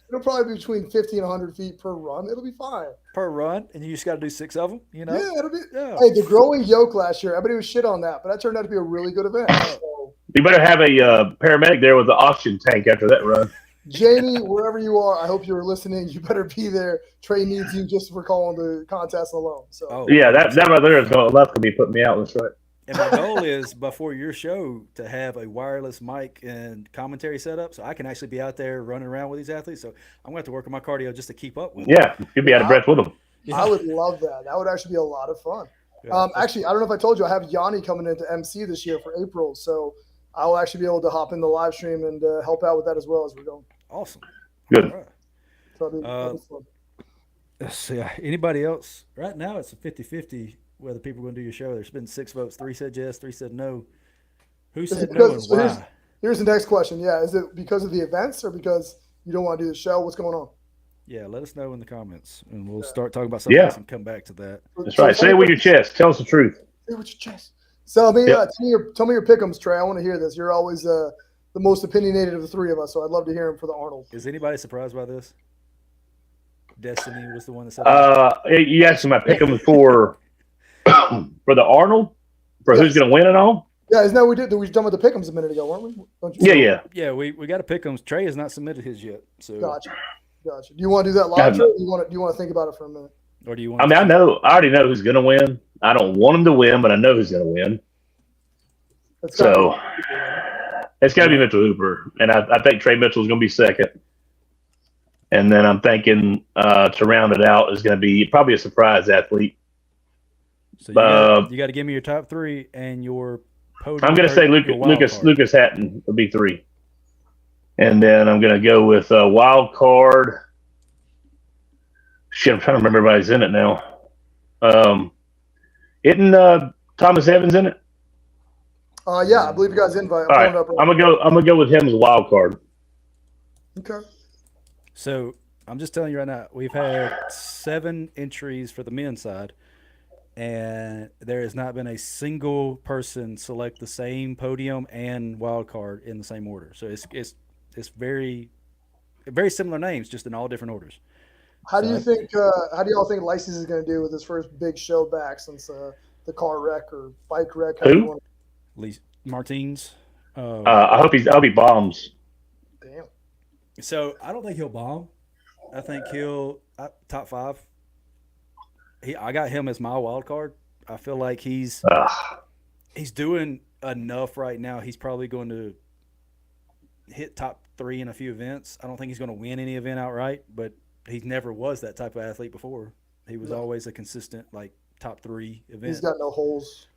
It'll probably be between 50 and 100 feet per run. It'll be fine. Per run, and you just got to do 6 of them, you know? Yeah, it'll be. Yeah. Hey, the growing yoke last year, everybody was shit on that, but that turned out to be a really good event. So. You better have a paramedic there with the oxygen tank after that run. Jamie, wherever you are, I hope you're listening. You better be there. Trey needs you just for calling the contest alone. So yeah, that right there is going to be putting me out. That's right. And my goal is before your show to have a wireless mic and commentary set up so I can actually be out there running around with these athletes. So I'm going to have to work on my cardio just to keep up with them. Yeah, you'll be out of breath with them. Yeah. I would love that. That would actually be a lot of fun. Yeah. Actually, I don't know if I told you, I have Yanni coming into MC this year for April. So I'll actually be able to hop in the live stream and help out with that as well as we're going. Awesome. Good. Right. So that'll be fun. Let's see. Anybody else? Right now it's a 50-50 whether people are going to do your show. There's been 6 votes. 3 said yes, 3 said no. Who said no and why? Here's the next question. Yeah, is it because of the events or because you don't want to do the show? What's going on? Yeah, let us know in the comments, and we'll start talking about something else and come back to that. That's right. Say it with your chest. Tell us the truth. Say it with your chest. So, tell me your pick'ems, Trey. I want to hear this. You're always the most opinionated of the 3 of us, so I'd love to hear him for the Arnold. Is anybody surprised by this? Destiny was the one that said you asked my pick'em for the Arnold, for who's going to win and all? Yeah, isn't that what we did? We done with the pick'ems a minute ago, weren't we? Yeah. Yeah, we got to pick 'em. Trey has not submitted his yet. So gotcha. Gotcha. Do you want to do that live, Trey? Or do you want to think about it for a minute? Or do you want? I mean, I already know who's going to win. I don't want him to win, but I know who's going to win. So it's got to be Mitchell Hooper, and I think Trey Mitchell's going to be second. And then I'm thinking to round it out is going to be probably a surprise athlete. So you got to give me your top three and your podium. I'm going to say Lucas Hatton will be 3. And then I'm going to go with wild card. Shit, I'm trying to remember everybody's in it now. Isn't Thomas Evans in it? Yeah, I believe you guys invite. All right, I'm gonna go with him as a wild card. Okay. So I'm just telling you right now, we've had 7 entries for the men's side, and there has not been a single person select the same podium and wild card in the same order. So it's very similar names, just in all different orders. How do you think? How do y'all think Lyses is going to do with his first big show back since the car wreck or bike wreck? Who? Martins. I hope he bombs. Damn. So I don't think he'll bomb. I think he'll top 5. I got him as my wild card. I feel like he's doing enough right now. He's probably going to hit top 3 in a few events. I don't think he's going to win any event outright, but he never was that type of athlete before. He was always a consistent top 3 event. He's got no holes.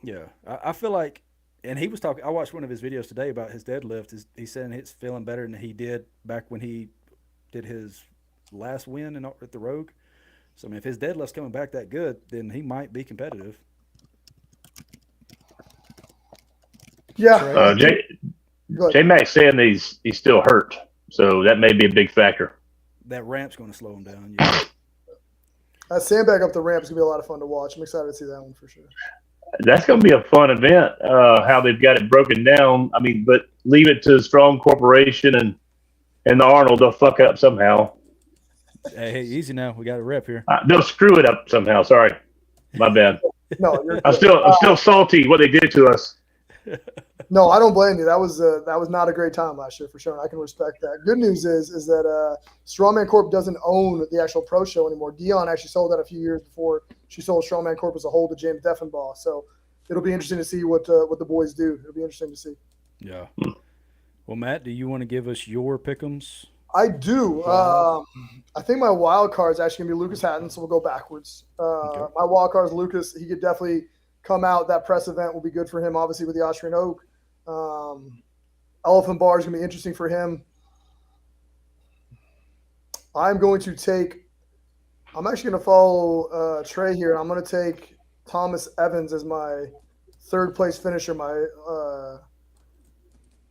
Yeah, I feel like, and he was talking. I watched one of his videos today about his deadlift. He's saying he's feeling better than he did back when he did his last win at the Rogue. So I mean, if his deadlift's coming back that good, then he might be competitive. Yeah. J Max saying he's still hurt, so that may be a big factor. That ramp's going to slow him down. Yeah. That sandbag up the ramp is going to be a lot of fun to watch. I'm excited to see that one for sure. That's going to be a fun event, how they've got it broken down. I mean, but leave it to Strong Corporation and the Arnold. They'll fuck up somehow. Hey, easy now. We got a rep here. They'll screw it up somehow. Sorry. My bad. No, I'm still salty what they did to us. No, I don't blame you. That was not a great time last year for sure, and I can respect that. Good news is that Strongman Corp doesn't own the actual pro show anymore. Dion actually sold that a few years before she sold Strongman Corp as a whole to James Deffenbaugh. So it'll be interesting to see what the boys do. It'll be interesting to see. Yeah. Well, Matt, do you want to give us your pick'ems? I do. I think my wild card is actually going to be Lucas Hatton, so we'll go backwards. Okay. My wild card is Lucas. He could definitely come out. That press event will be good for him, obviously, with the Austrian Oak. Elephant Bar is going to be interesting for him. I'm actually going to follow Trey here. I'm going to take Thomas Evans as my third place finisher. My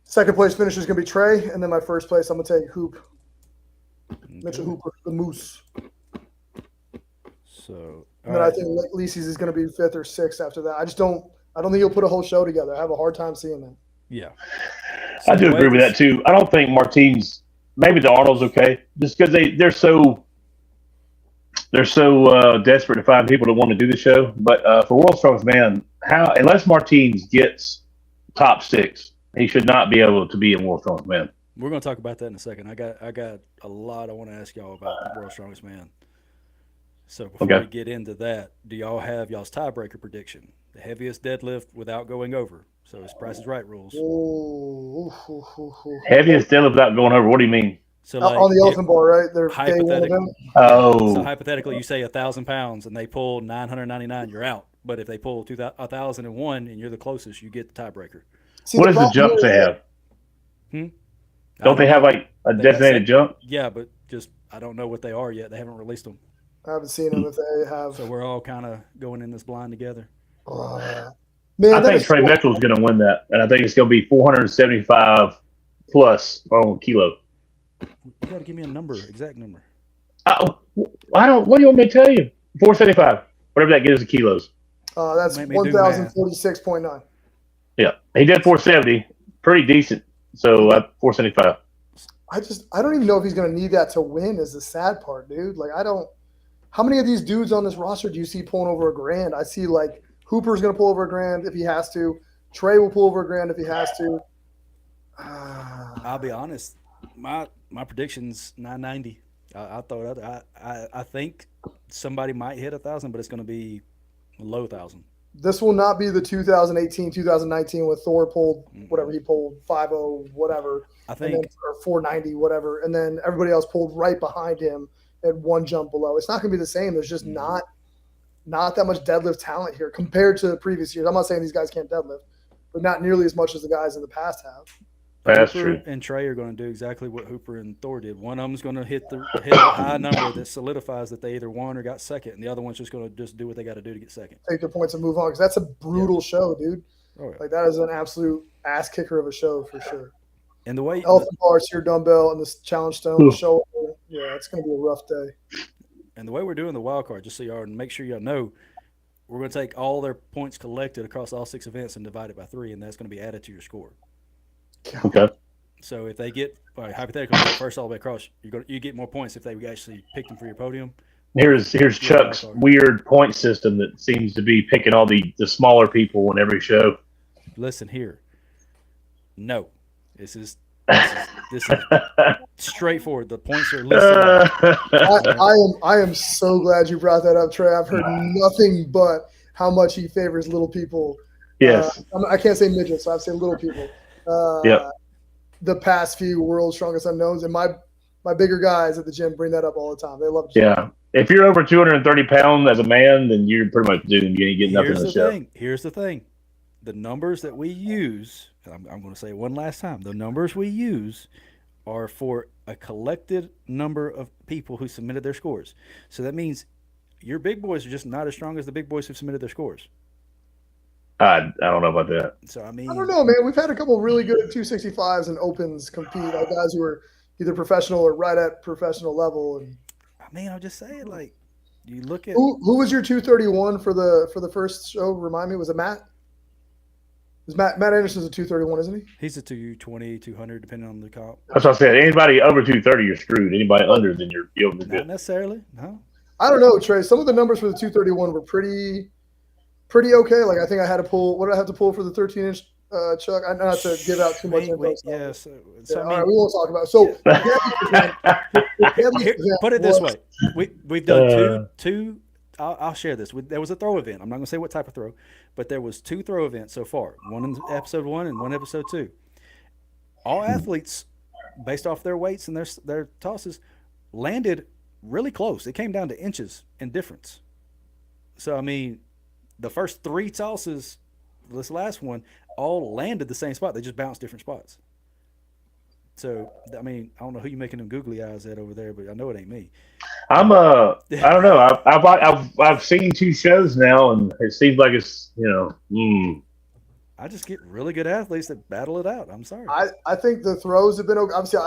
second place finisher is going to be Trey, and then my first place I'm going to take Hoop. Mitchell Hooper, the Moose. So, and then I think Lyses is going to be 5th or 6th after that. I don't think he'll put a whole show together. I have a hard time seeing that. Yeah. I do agree with that too. I don't think Martins, maybe the Arnold's okay, just because they're so desperate to find people that want to do the show. But for World's Strongest Man, unless Martins gets top 6, he should not be able to be in World's Strongest Man. We're going to talk about that in a second. I got a lot I want to ask y'all about the World's Strongest Man. So before we get into that, do y'all have y'all's tiebreaker prediction? The heaviest deadlift without going over. So it's Price is Right rules. Heaviest deadlift without going over. What do you mean? So on the Elephant Bar, right? They're So hypothetically, you say 1,000 pounds and they pull 999, you're out. But if they pull 1,001 and you're the closest, you get the tiebreaker. What is the jump they have? Don't they have like a designated jump? Yeah, but I don't know what they are yet. They haven't released them. I haven't seen them if they have. So we're all kind of going in this blind together. Man, I think Trey Mitchell's going to win that, and I think it's going to be 475 plus on kilo. You got to give me a number, exact number. I don't. What do you want me to tell you? 475, whatever that gives in kilos. That's 1,046.9. Yeah, he did 470, pretty decent. So 475. I don't even know if he's going to need that to win. Is the sad part, dude. Like how many of these dudes on this roster do you see pulling over $1,000? I see like Hooper's going to pull over $1,000 if he has to. Trey will pull over $1,000 if he has to. I'll be honest. My prediction's 990. I'll throw it out. I think somebody might hit 1,000, but it's going to be low 1,000. This will not be the 2018, 2019 when Thor pulled whatever he pulled, 50 whatever, I think, and then, or 490 whatever, and then everybody else pulled right behind him at one jump below. It's not going to be the same. There's just not that much deadlift talent here compared to previous years. I'm not saying these guys can't deadlift, but not nearly as much as the guys in the past have. That's Hooper true. and Trey are going to do exactly what Hooper and Thor did. One of them's going to hit a high number that solidifies that they either won or got second, and the other one's just going to just do what they got to do to get second. Take their points and move on, because that's a brutal show, dude. Oh, yeah. Like, that is an absolute ass kicker of a show for sure. And the way Elephant bars, your dumbbell, and the challenge stone, the shoulder. Yeah, it's going to be a rough day. And the way we're doing the wild card, just so y'all make sure y'all know, we're going to take all their points collected across all 6 events and divide it by 3, and that's going to be added to your score. Okay. So if they get, hypothetically, first all the way across, you get more points if they actually picked them for your podium. Here's Chuck's weird point system that seems to be picking all the smaller people in every show. Listen here. No. This is straightforward. The points are listed. I am so glad you brought that up, Trey. I've heard nothing but how much he favors little people. Yes. I can't say midgets, so I have to say little people. Yep. The past few World's Strongest Unknowns, and my bigger guys at the gym bring that up all the time. They love it. Yeah. If you're over 230 pounds as a man, then you're pretty much doomed. You ain't getting nothing in the show. Here's the thing. The numbers that we use, I'm going to say it one last time, the numbers we use are for a collected number of people who submitted their scores. So that means your big boys are just not as strong as the big boys who submitted their scores. I don't know about that. So I mean, I don't know, man. We've had a couple of really good 265s and opens compete. Like guys who are either professional or right at professional level. And I mean, I'm just saying, like, you look at who was your 231 for the first show? Remind me, was it Matt? Matt Anderson's a 231, isn't he? He's a 220, 200, depending on the comp. That's what I said. Anybody over 230, you're screwed. Anybody under, then you're good. Not necessarily. No. I don't know, Trey. Some of the numbers for the 231 were pretty okay. Like I think I had to pull. What did I have to pull for the 13-inch Chuck? I not to give out too much info. Yes. Yeah, all right, we won't talk about it. So put it this way: we've done two. I'll share this. There was a throw event. I'm not going to say what type of throw, but there was 2 throw events so far. One in episode 1 and one episode 2. All athletes, based off their weights and their tosses, landed really close. It came down to inches in difference. So I mean, the first 3 tosses, this last one, all landed the same spot. They just bounced different spots. So I mean, I don't know who you're making them googly eyes at over there, but I know it ain't me. I don't know. I've seen 2 shows now, and it seems like it's I just get really good athletes that battle it out. I'm sorry. I think the throws have been okay. Obviously,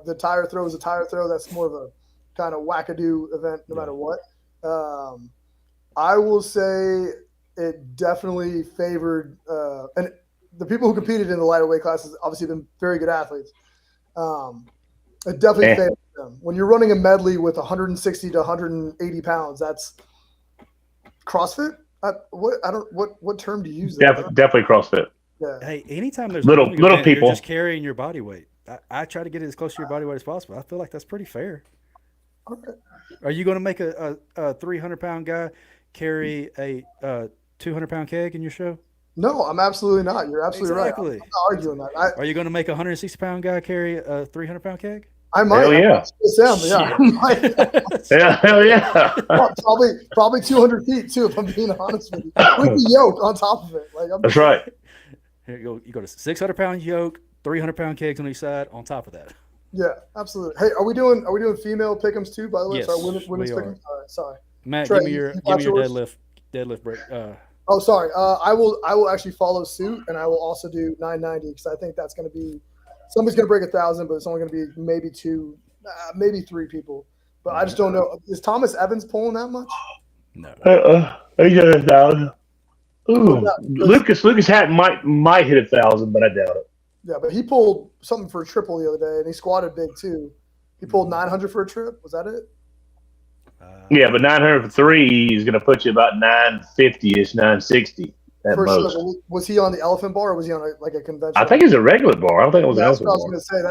the tire throw is a tire throw. That's more of a kind of wackadoo event, no matter what. I will say it definitely favored, and the people who competed in the lighter weight classes obviously been very good athletes. It definitely favored them. When you're running a medley with 160 to 180 pounds, that's CrossFit. What term do you use? Definitely CrossFit. Yeah. Hey, anytime there's little event, people you're just carrying your body weight. I try to get it as close to your body weight as possible. I feel like that's pretty fair. Okay. Are you going to make a 300-pound guy carry a 200-pound keg in your show? No, I'm absolutely not. You're absolutely right. I'm not arguing that. Are you going to make a 160-pound guy carry a 300-pound keg? I might. Hell yeah. Hell yeah. Probably 200 feet too, if I'm being honest with you. With the yoke on top of it. That's right. Here you go. You go to 600-pound yoke, 300-pound kegs on each side. On top of that. Yeah, absolutely. Hey, are we doing female pick'ems too? By the way, yes, sorry, women's pick'ems. All right, sorry. Matt, Trey, give me your deadlift break. Oh, sorry. I will actually follow suit, and I will also do 990 because I think that's going to be somebody's going to break 1,000, but it's only going to be maybe 2, maybe 3 people. But I just don't know. Is Thomas Evans pulling that much? No. He got 1,000. Ooh, Lucas Hatton might hit 1,000, but I doubt it. Yeah, but he pulled something for a triple the other day, and he squatted big too. He pulled 900 for a trip. Was that it? Yeah, but 900 for 3 is going to put you about 950-ish, 960 at most. Sure. Was he on the elephant bar or was he on a conventional? I think it's a regular bar. I don't think it was an elephant bar. I was going to say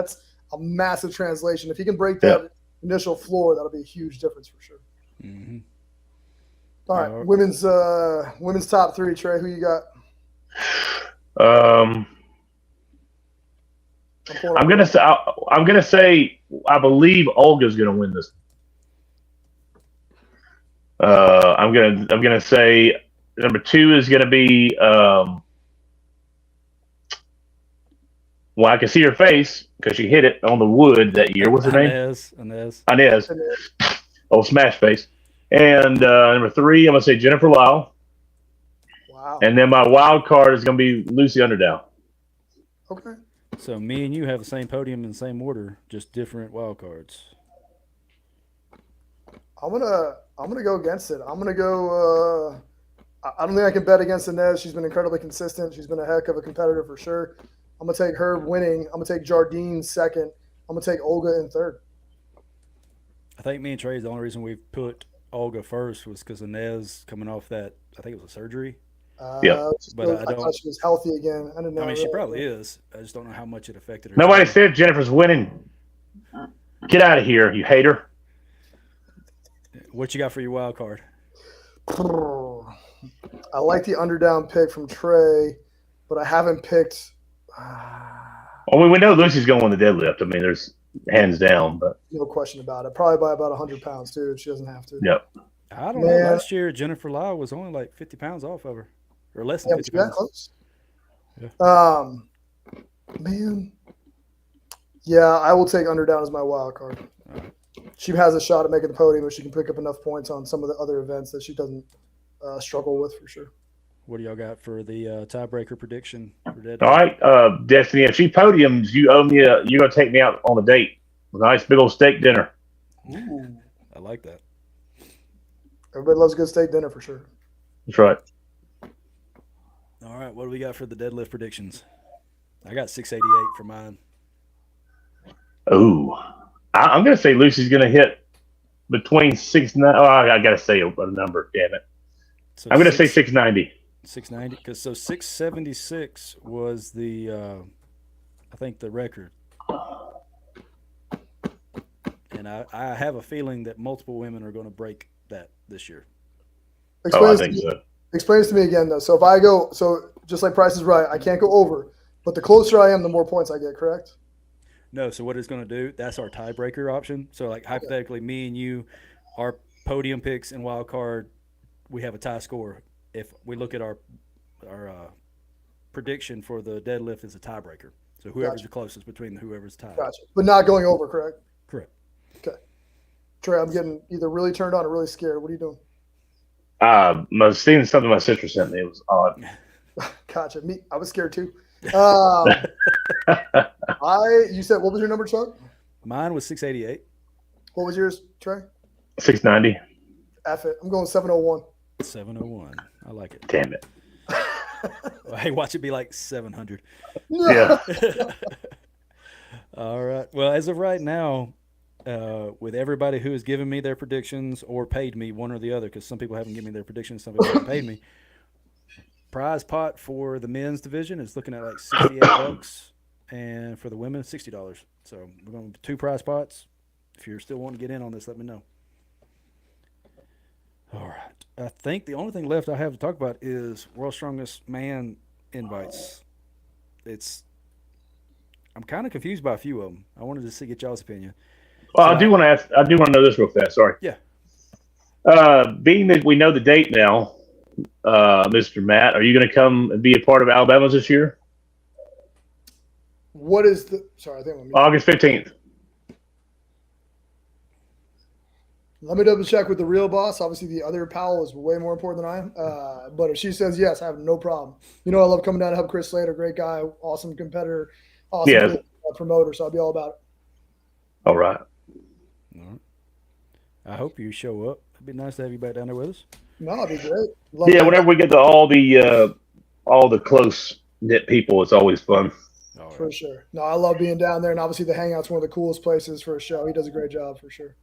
a massive translation. If he can break that initial floor, that'll be a huge difference for sure. Mm-hmm. All right, women's top 3. Trey, who you got? I'm gonna say I believe Olga's gonna win this. I'm gonna say number 2 is gonna be well, I can see her face because she hit it on the wood that year. What's her name? Inez. Oh, smash face. And number 3, I'm gonna say Jennifer Lyle. Wow. And then my wild card is gonna be Lucy Underdown. Okay. So me and you have the same podium in the same order, just different wild cards. I'm gonna go against it. I'm gonna go. I don't think I can bet against Inez. She's been incredibly consistent. She's been a heck of a competitor for sure. I'm gonna take her winning. I'm gonna take Jardine second. I'm gonna take Olga in third. I think me and Trey, the only reason we put Olga first was because Inez coming off that, I think it was a surgery. But I thought she was healthy again. I didn't know. I mean, she probably is. I just don't know how much it affected her. Nobody said Jennifer's winning. Get out of here, you hater. What you got for your wild card? I like the underdown pick from Trey, but I haven't picked. Well, we know Lucy's going to win the deadlift. I mean, there's hands down, but no question about it. Probably by about 100 pounds too, if she doesn't have to. Yep. I don't know. Last year, Jennifer Lyle was only like 50 pounds off of her, or less than 50 pounds. Close. Yeah. Man. Yeah, I will take underdown as my wild card. She has a shot at making the podium if she can pick up enough points on some of the other events that she doesn't struggle with for sure. What do y'all got for the tiebreaker prediction? All right, Destiny, if she podiums, you owe me you're going to take me out on a date. A nice big old steak dinner. Ooh, I like that. Everybody loves a good steak dinner for sure. That's right. All right, what do we got for the deadlift predictions? I got 688 for mine. Ooh. I'm going to say Lucy's going to hit between 690. Oh, I got to say a number. Damn it. So I'm going to say 690. 690, because 676 was the, I think, the record. And I have a feeling that multiple women are going to break that this year. I think so. Explain this to me again, though. So if I go, just like Price is Right, I can't go over, but the closer I am, the more points I get, correct? No, so what it's going to do, that's our tiebreaker option. So, like, hypothetically, me and you, our podium picks and wild card, we have a tie score. If we look at our prediction for the deadlift is a tiebreaker. So whoever's the closest between whoever's tied. Gotcha. But not going over, correct? Correct. Okay. Trey, I'm getting either really turned on or really scared. What are you doing? I was seeing something my sister sent me. It was odd. Gotcha. I was scared too. You said, what was your number, Chuck? Mine was 688. What was yours, Trey? 690. F it. I'm going 701. 701. I like it. Damn it. Hey, watch it be like 700. Yeah. All right. Well, as of right now, with everybody who has given me their predictions or paid me, one or the other, because some people haven't given me their predictions, some people haven't paid me. Prize pot for the men's division is looking at like $68, and for the women, $60. So we're going to 2 prize pots. If you're still wanting to get in on this, let me know. All right. I think the only thing left I have to talk about is World's Strongest Man invites. I'm kind of confused by a few of them. I wanted to get y'all's opinion. Well, I do want to know this real fast. Sorry. Yeah. Being that we know the date now, Mr. Matt, are you going to come and be a part of Alabama's this year? What is the? Sorry, I think I'm August 15th. Let me double check with the real boss. Obviously, the other pal is way more important than I am. But if she says yes, I have no problem. You know, I love coming down to help Chris Slater. Great guy, awesome competitor, awesome promoter. So I'll be all about it. All right. I hope you show up. It'd be nice to have you back down there with us. No, it'd be great. Whenever we get to all the close knit people, it's always fun. For sure. No, I love being down there, and obviously the Hangout's one of the coolest places for a show. He does a great job for sure.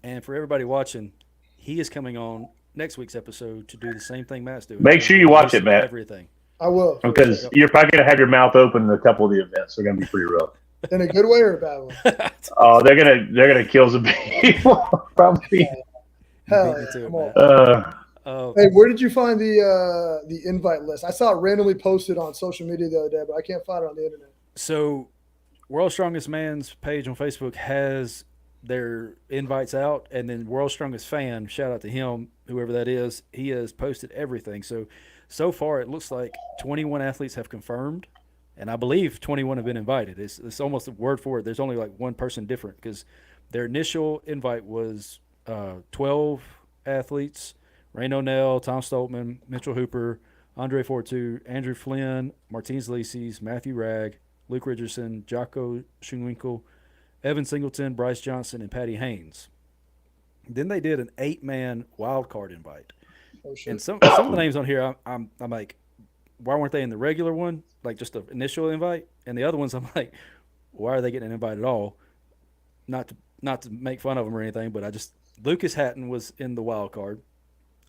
And for everybody watching, he is coming on next week's episode to do the same thing Matt's doing. Make sure you watch it, Matt. Everything. I will. Because you're probably going to have your mouth open in a couple of the events. They're going to be pretty rough. In a good way or a bad way? Oh, they're gonna kill some people. Probably. Hell Beat me yeah. to it, I'm all- Matt. Hey, where did you find the invite list? I saw it randomly posted on social media the other day, but I can't find it on the internet. So, World's Strongest Man's page on Facebook has their invites out, and then World's Strongest Fan, shout out to him, whoever that is, he has posted everything. So far it looks like 21 athletes have confirmed, and I believe 21 have been invited. It's almost a word for it. There's only like one person different because their initial invite was 12 athletes: Rain O'Neill, Tom Stoltman, Mitchell Hooper, Andre Fortu, Andrew Flynn, Martinez Lisies, Matthew Ragg, Luke Richardson, Jocko Schunwinkel, Evan Singleton, Bryce Johnson, and Patty Haynes. Then they did an 8-man wild card invite, Oh shit. and some of the names on here, I'm like, why weren't they in the regular one, like just the initial invite? And the other ones, I'm like, why are they getting an invite at all? Not to make fun of them or anything, but Lucas Hatton was in the wild card.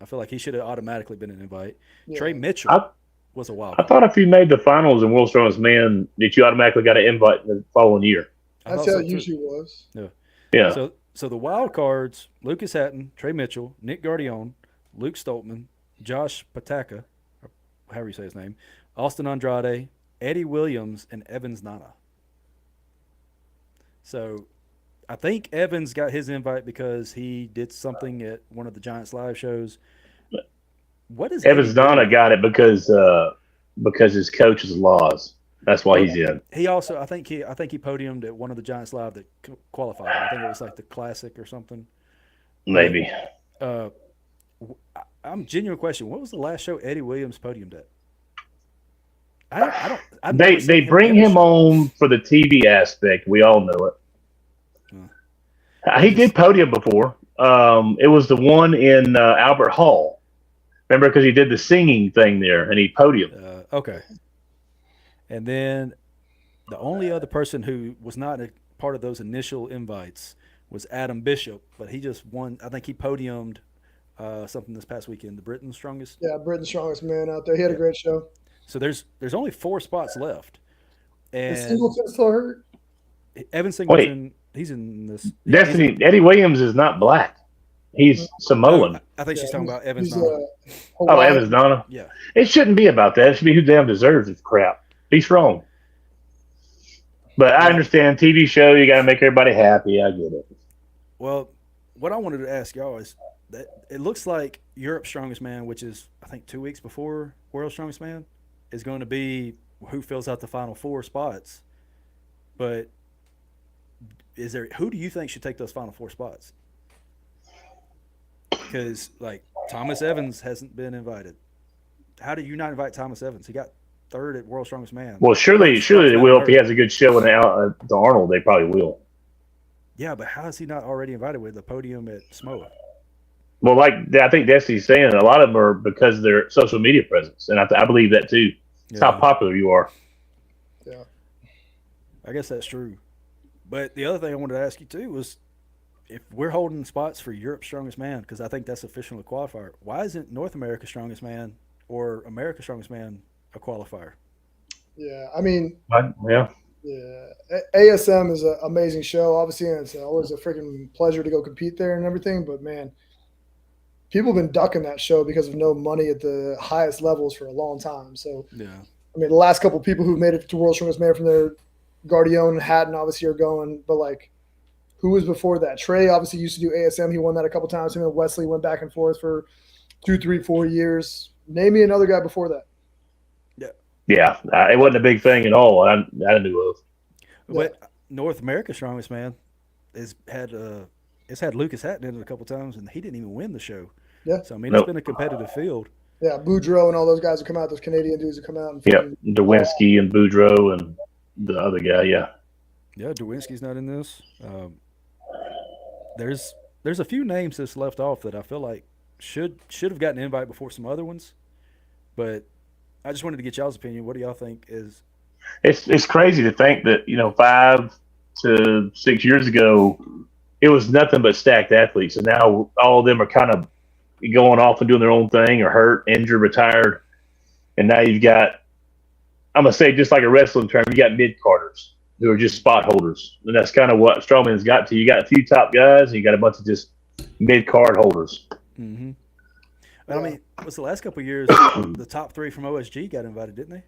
I feel like he should have automatically been an invite. Yeah. Trey Mitchell was a wild I card. thought if you made the finals in World's Strongest Man, that you automatically got an invite the following year. I That's thought how so it too. usually was. Yeah. So the wild cards: Lucas Hatton, Trey Mitchell, Nick Gardione, Luke Stoltman, Josh Pataka, or however you say his name, Austin Andrade, Eddie Williams, and Evans Nana. So I think Evans got his invite because he did something at one of the Giants live shows. What is Evans Eddie Donna doing? got it because his coach's laws. That's why he's in. He also, I think he podiumed at one of the Giants live that qualified him. I think it was like the Classic or something. Maybe. I'm genuine question. What was the last show Eddie Williams podiumed at? I don't. I've They never seen bring in a him show. on for the TV aspect. We all know it. He did podium before. It was the one in Albert Hall. Remember, because he did the singing thing there, and he podiumed. Okay. And then the only other person who was not a part of those initial invites was Adam Bishop, but he just won. I think he podiumed something this past weekend, the Britain's Strongest. Yeah, Britain's Strongest Man out there. He had a great show. So there's only 4 spots left, Is and Singleton still hurt? Evan Singleton, he's in this. Destiny Eddie Williams is not black. He's Samoan. I think she's talking about Evans. He's, Nana. Evans Donna. Yeah. It shouldn't be about that. It should be who damn deserves this crap. Be strong. But I understand TV show. You got to make everybody happy. I get it. Well, what I wanted to ask y'all is that it looks like Europe's Strongest Man, which is I think 2 weeks before World's Strongest Man, is going to be who fills out the final 4 spots. But who do you think should take those final 4 spots? Because like Thomas Evans hasn't been invited. How did you not invite Thomas Evans? He got 3rd at World's Strongest Man. Well, surely they will. If he has a good show in the Arnold, they probably will. Yeah, but how is he not already invited with the podium at Samoa? Well, like I think Destiny's saying, a lot of them are because of their social media presence, and I believe that too. It's how popular you are. Yeah. I guess that's true. But the other thing I wanted to ask you too was if we're holding spots for Europe's Strongest Man, because I think that's officially a qualifier, why isn't North America's Strongest Man or America's Strongest Man a qualifier? Yeah, I mean, Yeah. yeah, ASM is an amazing show, obviously, and it's always a freaking pleasure to go compete there and everything. But man, people have been ducking that show because of no money at the highest levels for a long time. So, yeah, I mean, the last couple of people who made it to World's Strongest Man from their Guardione and Hatton obviously are going, but like, who was before that? Trey obviously used to do ASM. He won that a couple times. Him and Wesley went back and forth for 2, 3, 4 years. Name me another guy before that. Yeah, it wasn't a big thing at all. I knew of. But North America's Strongest Man it's had Lucas Hatton in it a couple times, and he didn't even win the show. Yeah. So I mean, it's been a competitive field. Yeah, Boudreaux and all those guys who come out, those Canadian dudes who come out. And Dewinski and Boudreaux and the other guy. Yeah. Yeah, Dewinski's not in this. There's a few names that's left off that I feel like should have gotten an invite before some other ones, but I just wanted to get y'all's opinion. What do y'all think is? It's crazy to think that 5 to 6 years ago it was nothing but stacked athletes, and now all of them are kind of going off and doing their own thing, or hurt, injured, retired, and now you've got, I'm gonna say just like a wrestling term, you got mid carders. who are just spot holders, and that's kind of what Strongman's got to. You got a few top guys, and you got a bunch of just mid card holders. Mm-hmm. I mean, was the last couple of years the top 3 from OSG got invited, didn't they?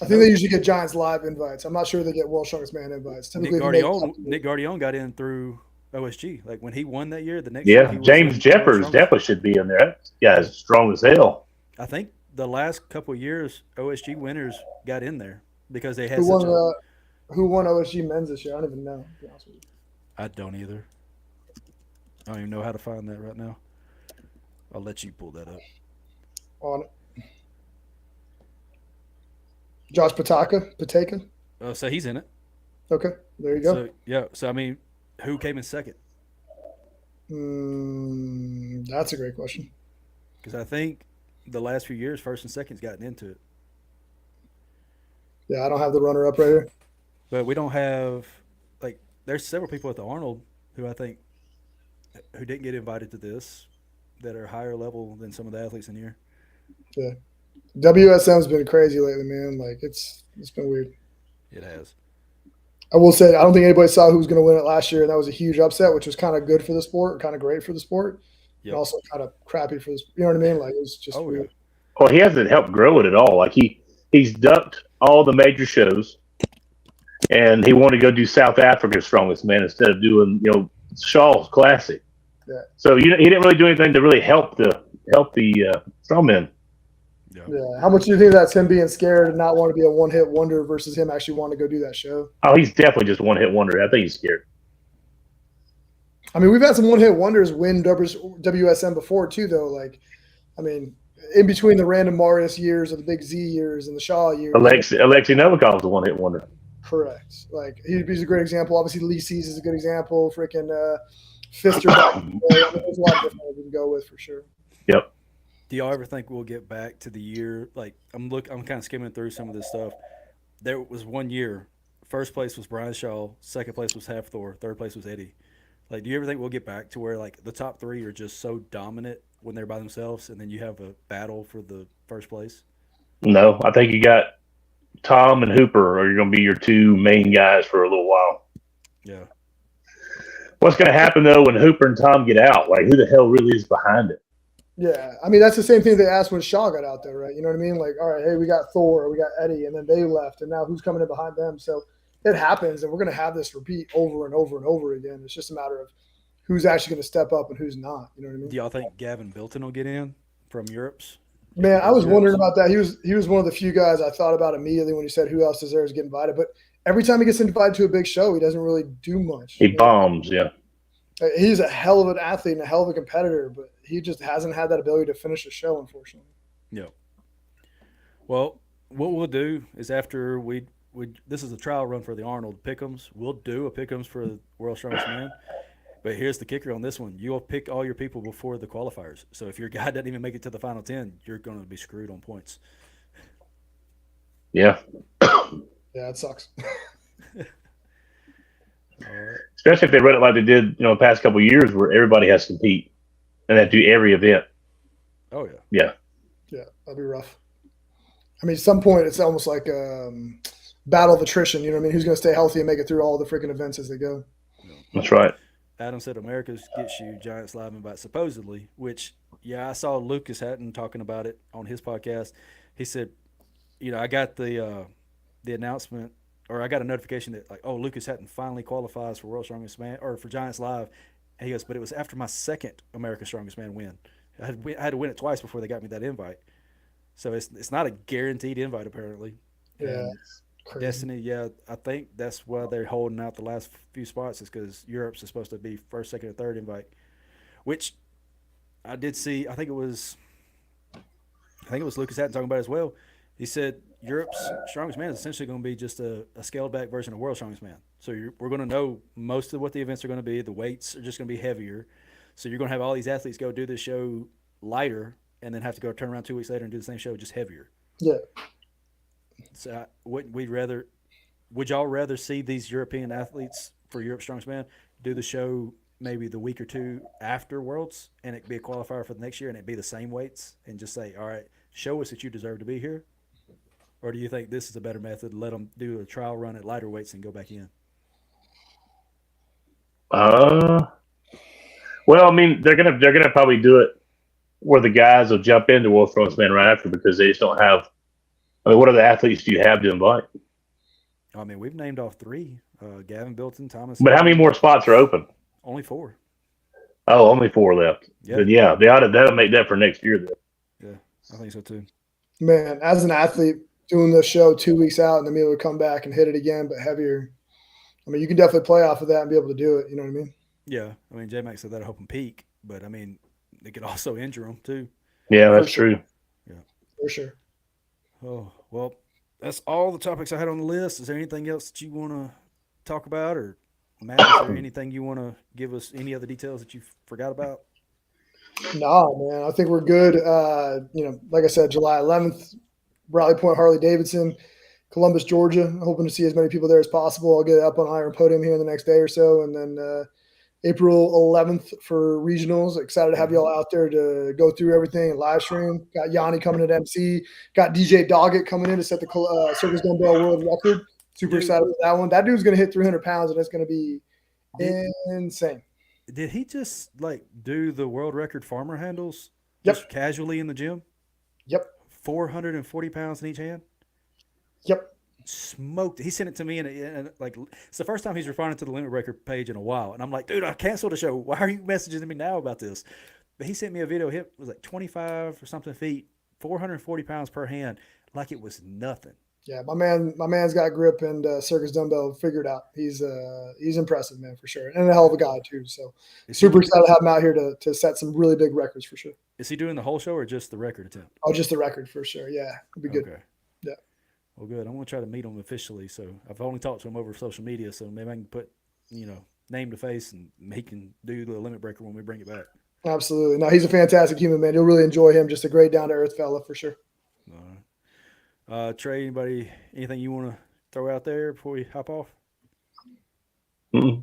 I think they usually get Giants live invites. I'm not sure they get World's Strongest Man invites. Typically, Nick Guardione got in through OSG. Like when he won that year, the next Yeah, year he James was Jeffers definitely should be in there. That guy's strong as hell. I think the last couple of years, OSG winners got in there because they had who won OSG men's this year? I don't even know. To be honest with you. I don't either. I don't even know how to find that right now. I'll let you pull that up. On it. Josh Pateka. So he's in it. Okay, there you go. So, yeah. So I mean, who came in second? That's a great question. Because I think the last few years, first and second's gotten into it. Yeah, I don't have the runner up right here. But we don't have there's several people at the Arnold who I think who didn't get invited to this that are higher level than some of the athletes in here. Yeah. WSM's been crazy lately, man. Like it's been weird. It has. I will say I don't think anybody saw who was going to win it last year, and that was a huge upset, which was kind of good for the sport, kind of great for the sport, and also kind of crappy for this. You know what I mean? Like it was just weird. Well, he hasn't helped grow it at all. Like he's ducked all the major shows, and he wanted to go do South Africa's Strongest Man instead of doing Shaw's Classic. Yeah. So he didn't really do anything to really help the strongmen. Yeah. How much do you think that's him being scared and not want to be a one-hit wonder versus him actually wanting to go do that show? Oh, he's definitely just one-hit wonder. I think he's scared. I mean, we've had some one-hit wonders win WSM before too, though. Like, I mean, in between the random Marius years or the Big Z years and the Shaw years. Alexei Novikov's a one-hit wonder. Correct. Like he's a great example. Obviously, Lee Seas is a good example. Freaking Fister. There's a lot of different we can go with for sure. Yep. Do y'all ever think we'll get back to the year? Like I'm kind of skimming through some of this stuff. There was one year, first place was Brian Shaw, second place was Hafthor, third place was Eddie. Like, do you ever think we'll get back to where like the top 3 are just so dominant when they're by themselves, and then you have a battle for the first place? No, I think you got Tom and Hooper are going to be your 2 main guys for a little while. Yeah. What's going to happen though when Hooper and Tom get out? Like, who the hell really is behind it? Yeah, I mean that's the same thing they asked when Shaw got out there, right? You know what I mean? Like, all right, hey, we got Thor, we got Eddie, and then they left, and now who's coming in behind them? So it happens, and we're going to have this repeat over and over and over again. It's just a matter of who's actually going to step up and who's not. You know what I mean? Do y'all think Gavin Bilton will get in from Europe's? Man, I was wondering about that. He was one of the few guys I thought about immediately when he said who else deserves to get invited. But every time he gets invited to a big show, he doesn't really do much. He bombs, yeah. He's a hell of an athlete and a hell of a competitor, but he just hasn't had that ability to finish a show, unfortunately. Yeah. Well, what we'll do is after we this is a trial run for the Arnold Pick'ems. We'll do a Pick'ems for the World's Strongest Man. But here's the kicker on this one. You'll pick all your people before the qualifiers. So if your guy doesn't even make it to the final 10, you're going to be screwed on points. Yeah. Yeah, it sucks. Especially if they run it like they did, the past couple of years where everybody has to compete and they do every event. Oh, yeah. Yeah. Yeah, that'd be rough. I mean, at some point, it's almost like battle of attrition. You know what I mean? Who's going to stay healthy and make it through all the freaking events as they go? That's right. Adam said America's Gets You Giants Live Invite, supposedly, which, yeah, I saw Lucas Hatton talking about it on his podcast. He said, I got the announcement, or I got a notification that, like, oh, Lucas Hatton finally qualifies for World's Strongest Man, or for Giants Live. And he goes, but it was after my second America's Strongest Man win. I had to win it twice before they got me that invite. So it's not a guaranteed invite, apparently. Yeah. Destiny, yeah, I think that's why they're holding out the last few spots is because Europe's is supposed to be first, second, and third invite, which I did see. I think it was Lucas Hatton talking about it as well. He said Europe's Strongest Man is essentially going to be just a scaled back version of World's Strongest Man. So we're going to know most of what the events are going to be. The weights are just going to be heavier. So you're going to have all these athletes go do this show lighter and then have to go turn around 2 weeks later and do the same show just heavier. Yeah. So would y'all rather see these European athletes for Europe's Strongest Man do the show maybe the week or two after Worlds and it be a qualifier for the next year and it be the same weights and just say, all right, show us that you deserve to be here? Or do you think this is a better method to let them do a trial run at lighter weights and go back in? Well, I mean, they're gonna probably do it where the guys will jump into World Strongest right after because they just don't have. I mean, what other athletes do you have to invite? I mean, we've named off 3: Gavin Bilton, Thomas. But how many more spots are open? Only 4. Oh, only 4 left. Yeah. Then yeah, that'll make that for next year. Then. Yeah, I think so too. Man, as an athlete doing the show 2 weeks out and then be able to come back and hit it again, but heavier. I mean, you can definitely play off of that and be able to do it. You know what I mean? Yeah, I mean, J-Mac said that'll help him peak, but I mean, it could also injure him too. Yeah, that's true. Yeah, for sure. Oh well, that's all the topics I had on the list. Is there anything else that you want to talk about, or Matt, is there anything you want to give us? Any other details that you forgot about? No, man, I think we're good. Like I said, July 11th, Rally Point, Harley Davidson, Columbus, Georgia. I'm hoping to see as many people there as possible. I'll get it up on Iron Podium here in the next day or so, and then April 11th for regionals. Excited to have you all out there to go through everything and live stream. Got Yanni coming in to MC. Got DJ Doggett coming in to set the Circus Dumbbell World Record. Super excited for that one. That dude's going to hit 300 pounds, and it's going to be insane. Did he just do the world record farmer handles? Yep. Just casually in the gym? Yep. 440 pounds in each hand? Yep. Smoked. He sent it to me, and it's the first time he's responded to the Limit Breaker page in a while. And I'm like, dude, I canceled the show. Why are you messaging me now about this? But he sent me a video. It was 25 or something feet, 440 pounds per hand, like it was nothing. Yeah, my man's got grip and Circus Dumbbell figured out. He's impressive, man, for sure, and a hell of a guy too. So super excited to have him out here to set some really big records for sure. Is he doing the whole show or just the record attempt? Oh, just the record for sure. Yeah, it'll be good. Okay. Yeah. Well, good. I'm gonna try to meet him officially. So I've only talked to him over social media. So maybe I can put name to face, and he can do the Limit Breaker when we bring it back. Absolutely. No, he's a fantastic human, man. You'll really enjoy him. Just a great down to earth fella for sure. All right. Trey, anything you want to throw out there before we hop off? Mm-hmm.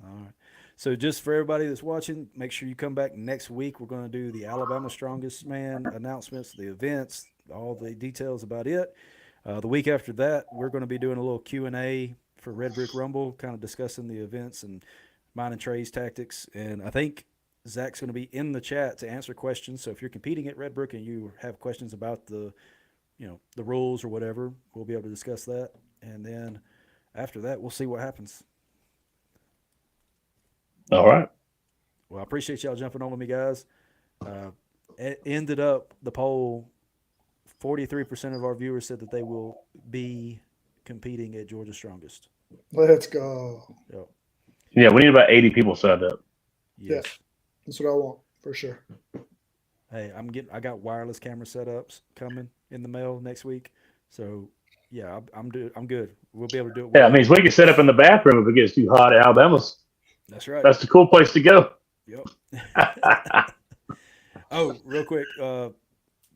All right. So just for everybody that's watching, make sure you come back next week. We're going to do the Alabama Strongest Man announcements, the events, all the details about it. The week after that, we're going to be doing a little Q&A for Red Brick Rumble, kind of discussing the events and mine and Trey's tactics. And I think Zach's going to be in the chat to answer questions. So if you're competing at Red Brick and you have questions about the rules or whatever, we'll be able to discuss that. And then after that, we'll see what happens. All right. Well, I appreciate y'all jumping on with me, guys. It ended up the poll, 43% of our viewers said that they will be competing at Georgia Strongest. Let's go. Yep. Yeah, we need about 80 people signed up. Yes. Yeah, that's what I want for sure. Hey, I got wireless camera setups coming in the mail next week. So yeah, I'm good. We'll be able to do it. Yeah, I mean, we can set up in the bathroom if it gets too hot at Alabama's. That's right. That's the cool place to go. Yep. Oh, real quick,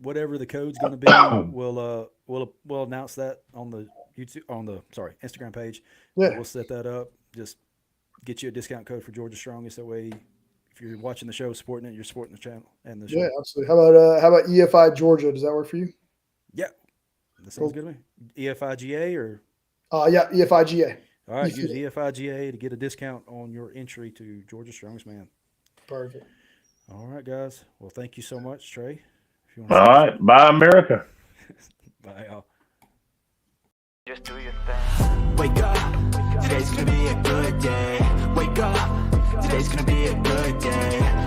whatever the code's going to be, we'll announce that on the Instagram page. Yeah. We'll set that up. Just get you a discount code for Georgia Strongest. That way, if you're watching the show, supporting it, you're supporting the channel and the show. Yeah, absolutely. How about EFI Georgia? Does that work for you? Yeah, that sounds good to me. EFIGA or? Yeah, EFIGA. All right, use EFIGA to get a discount on your entry to Georgia Strongest Man. Perfect. All right, guys. Well, thank you so much, Trey. If you All right. Bye, America. Bye, y'all. Just do your thing. Wake up. Today's gonna be a good day. Wake up. Today's gonna be a good day.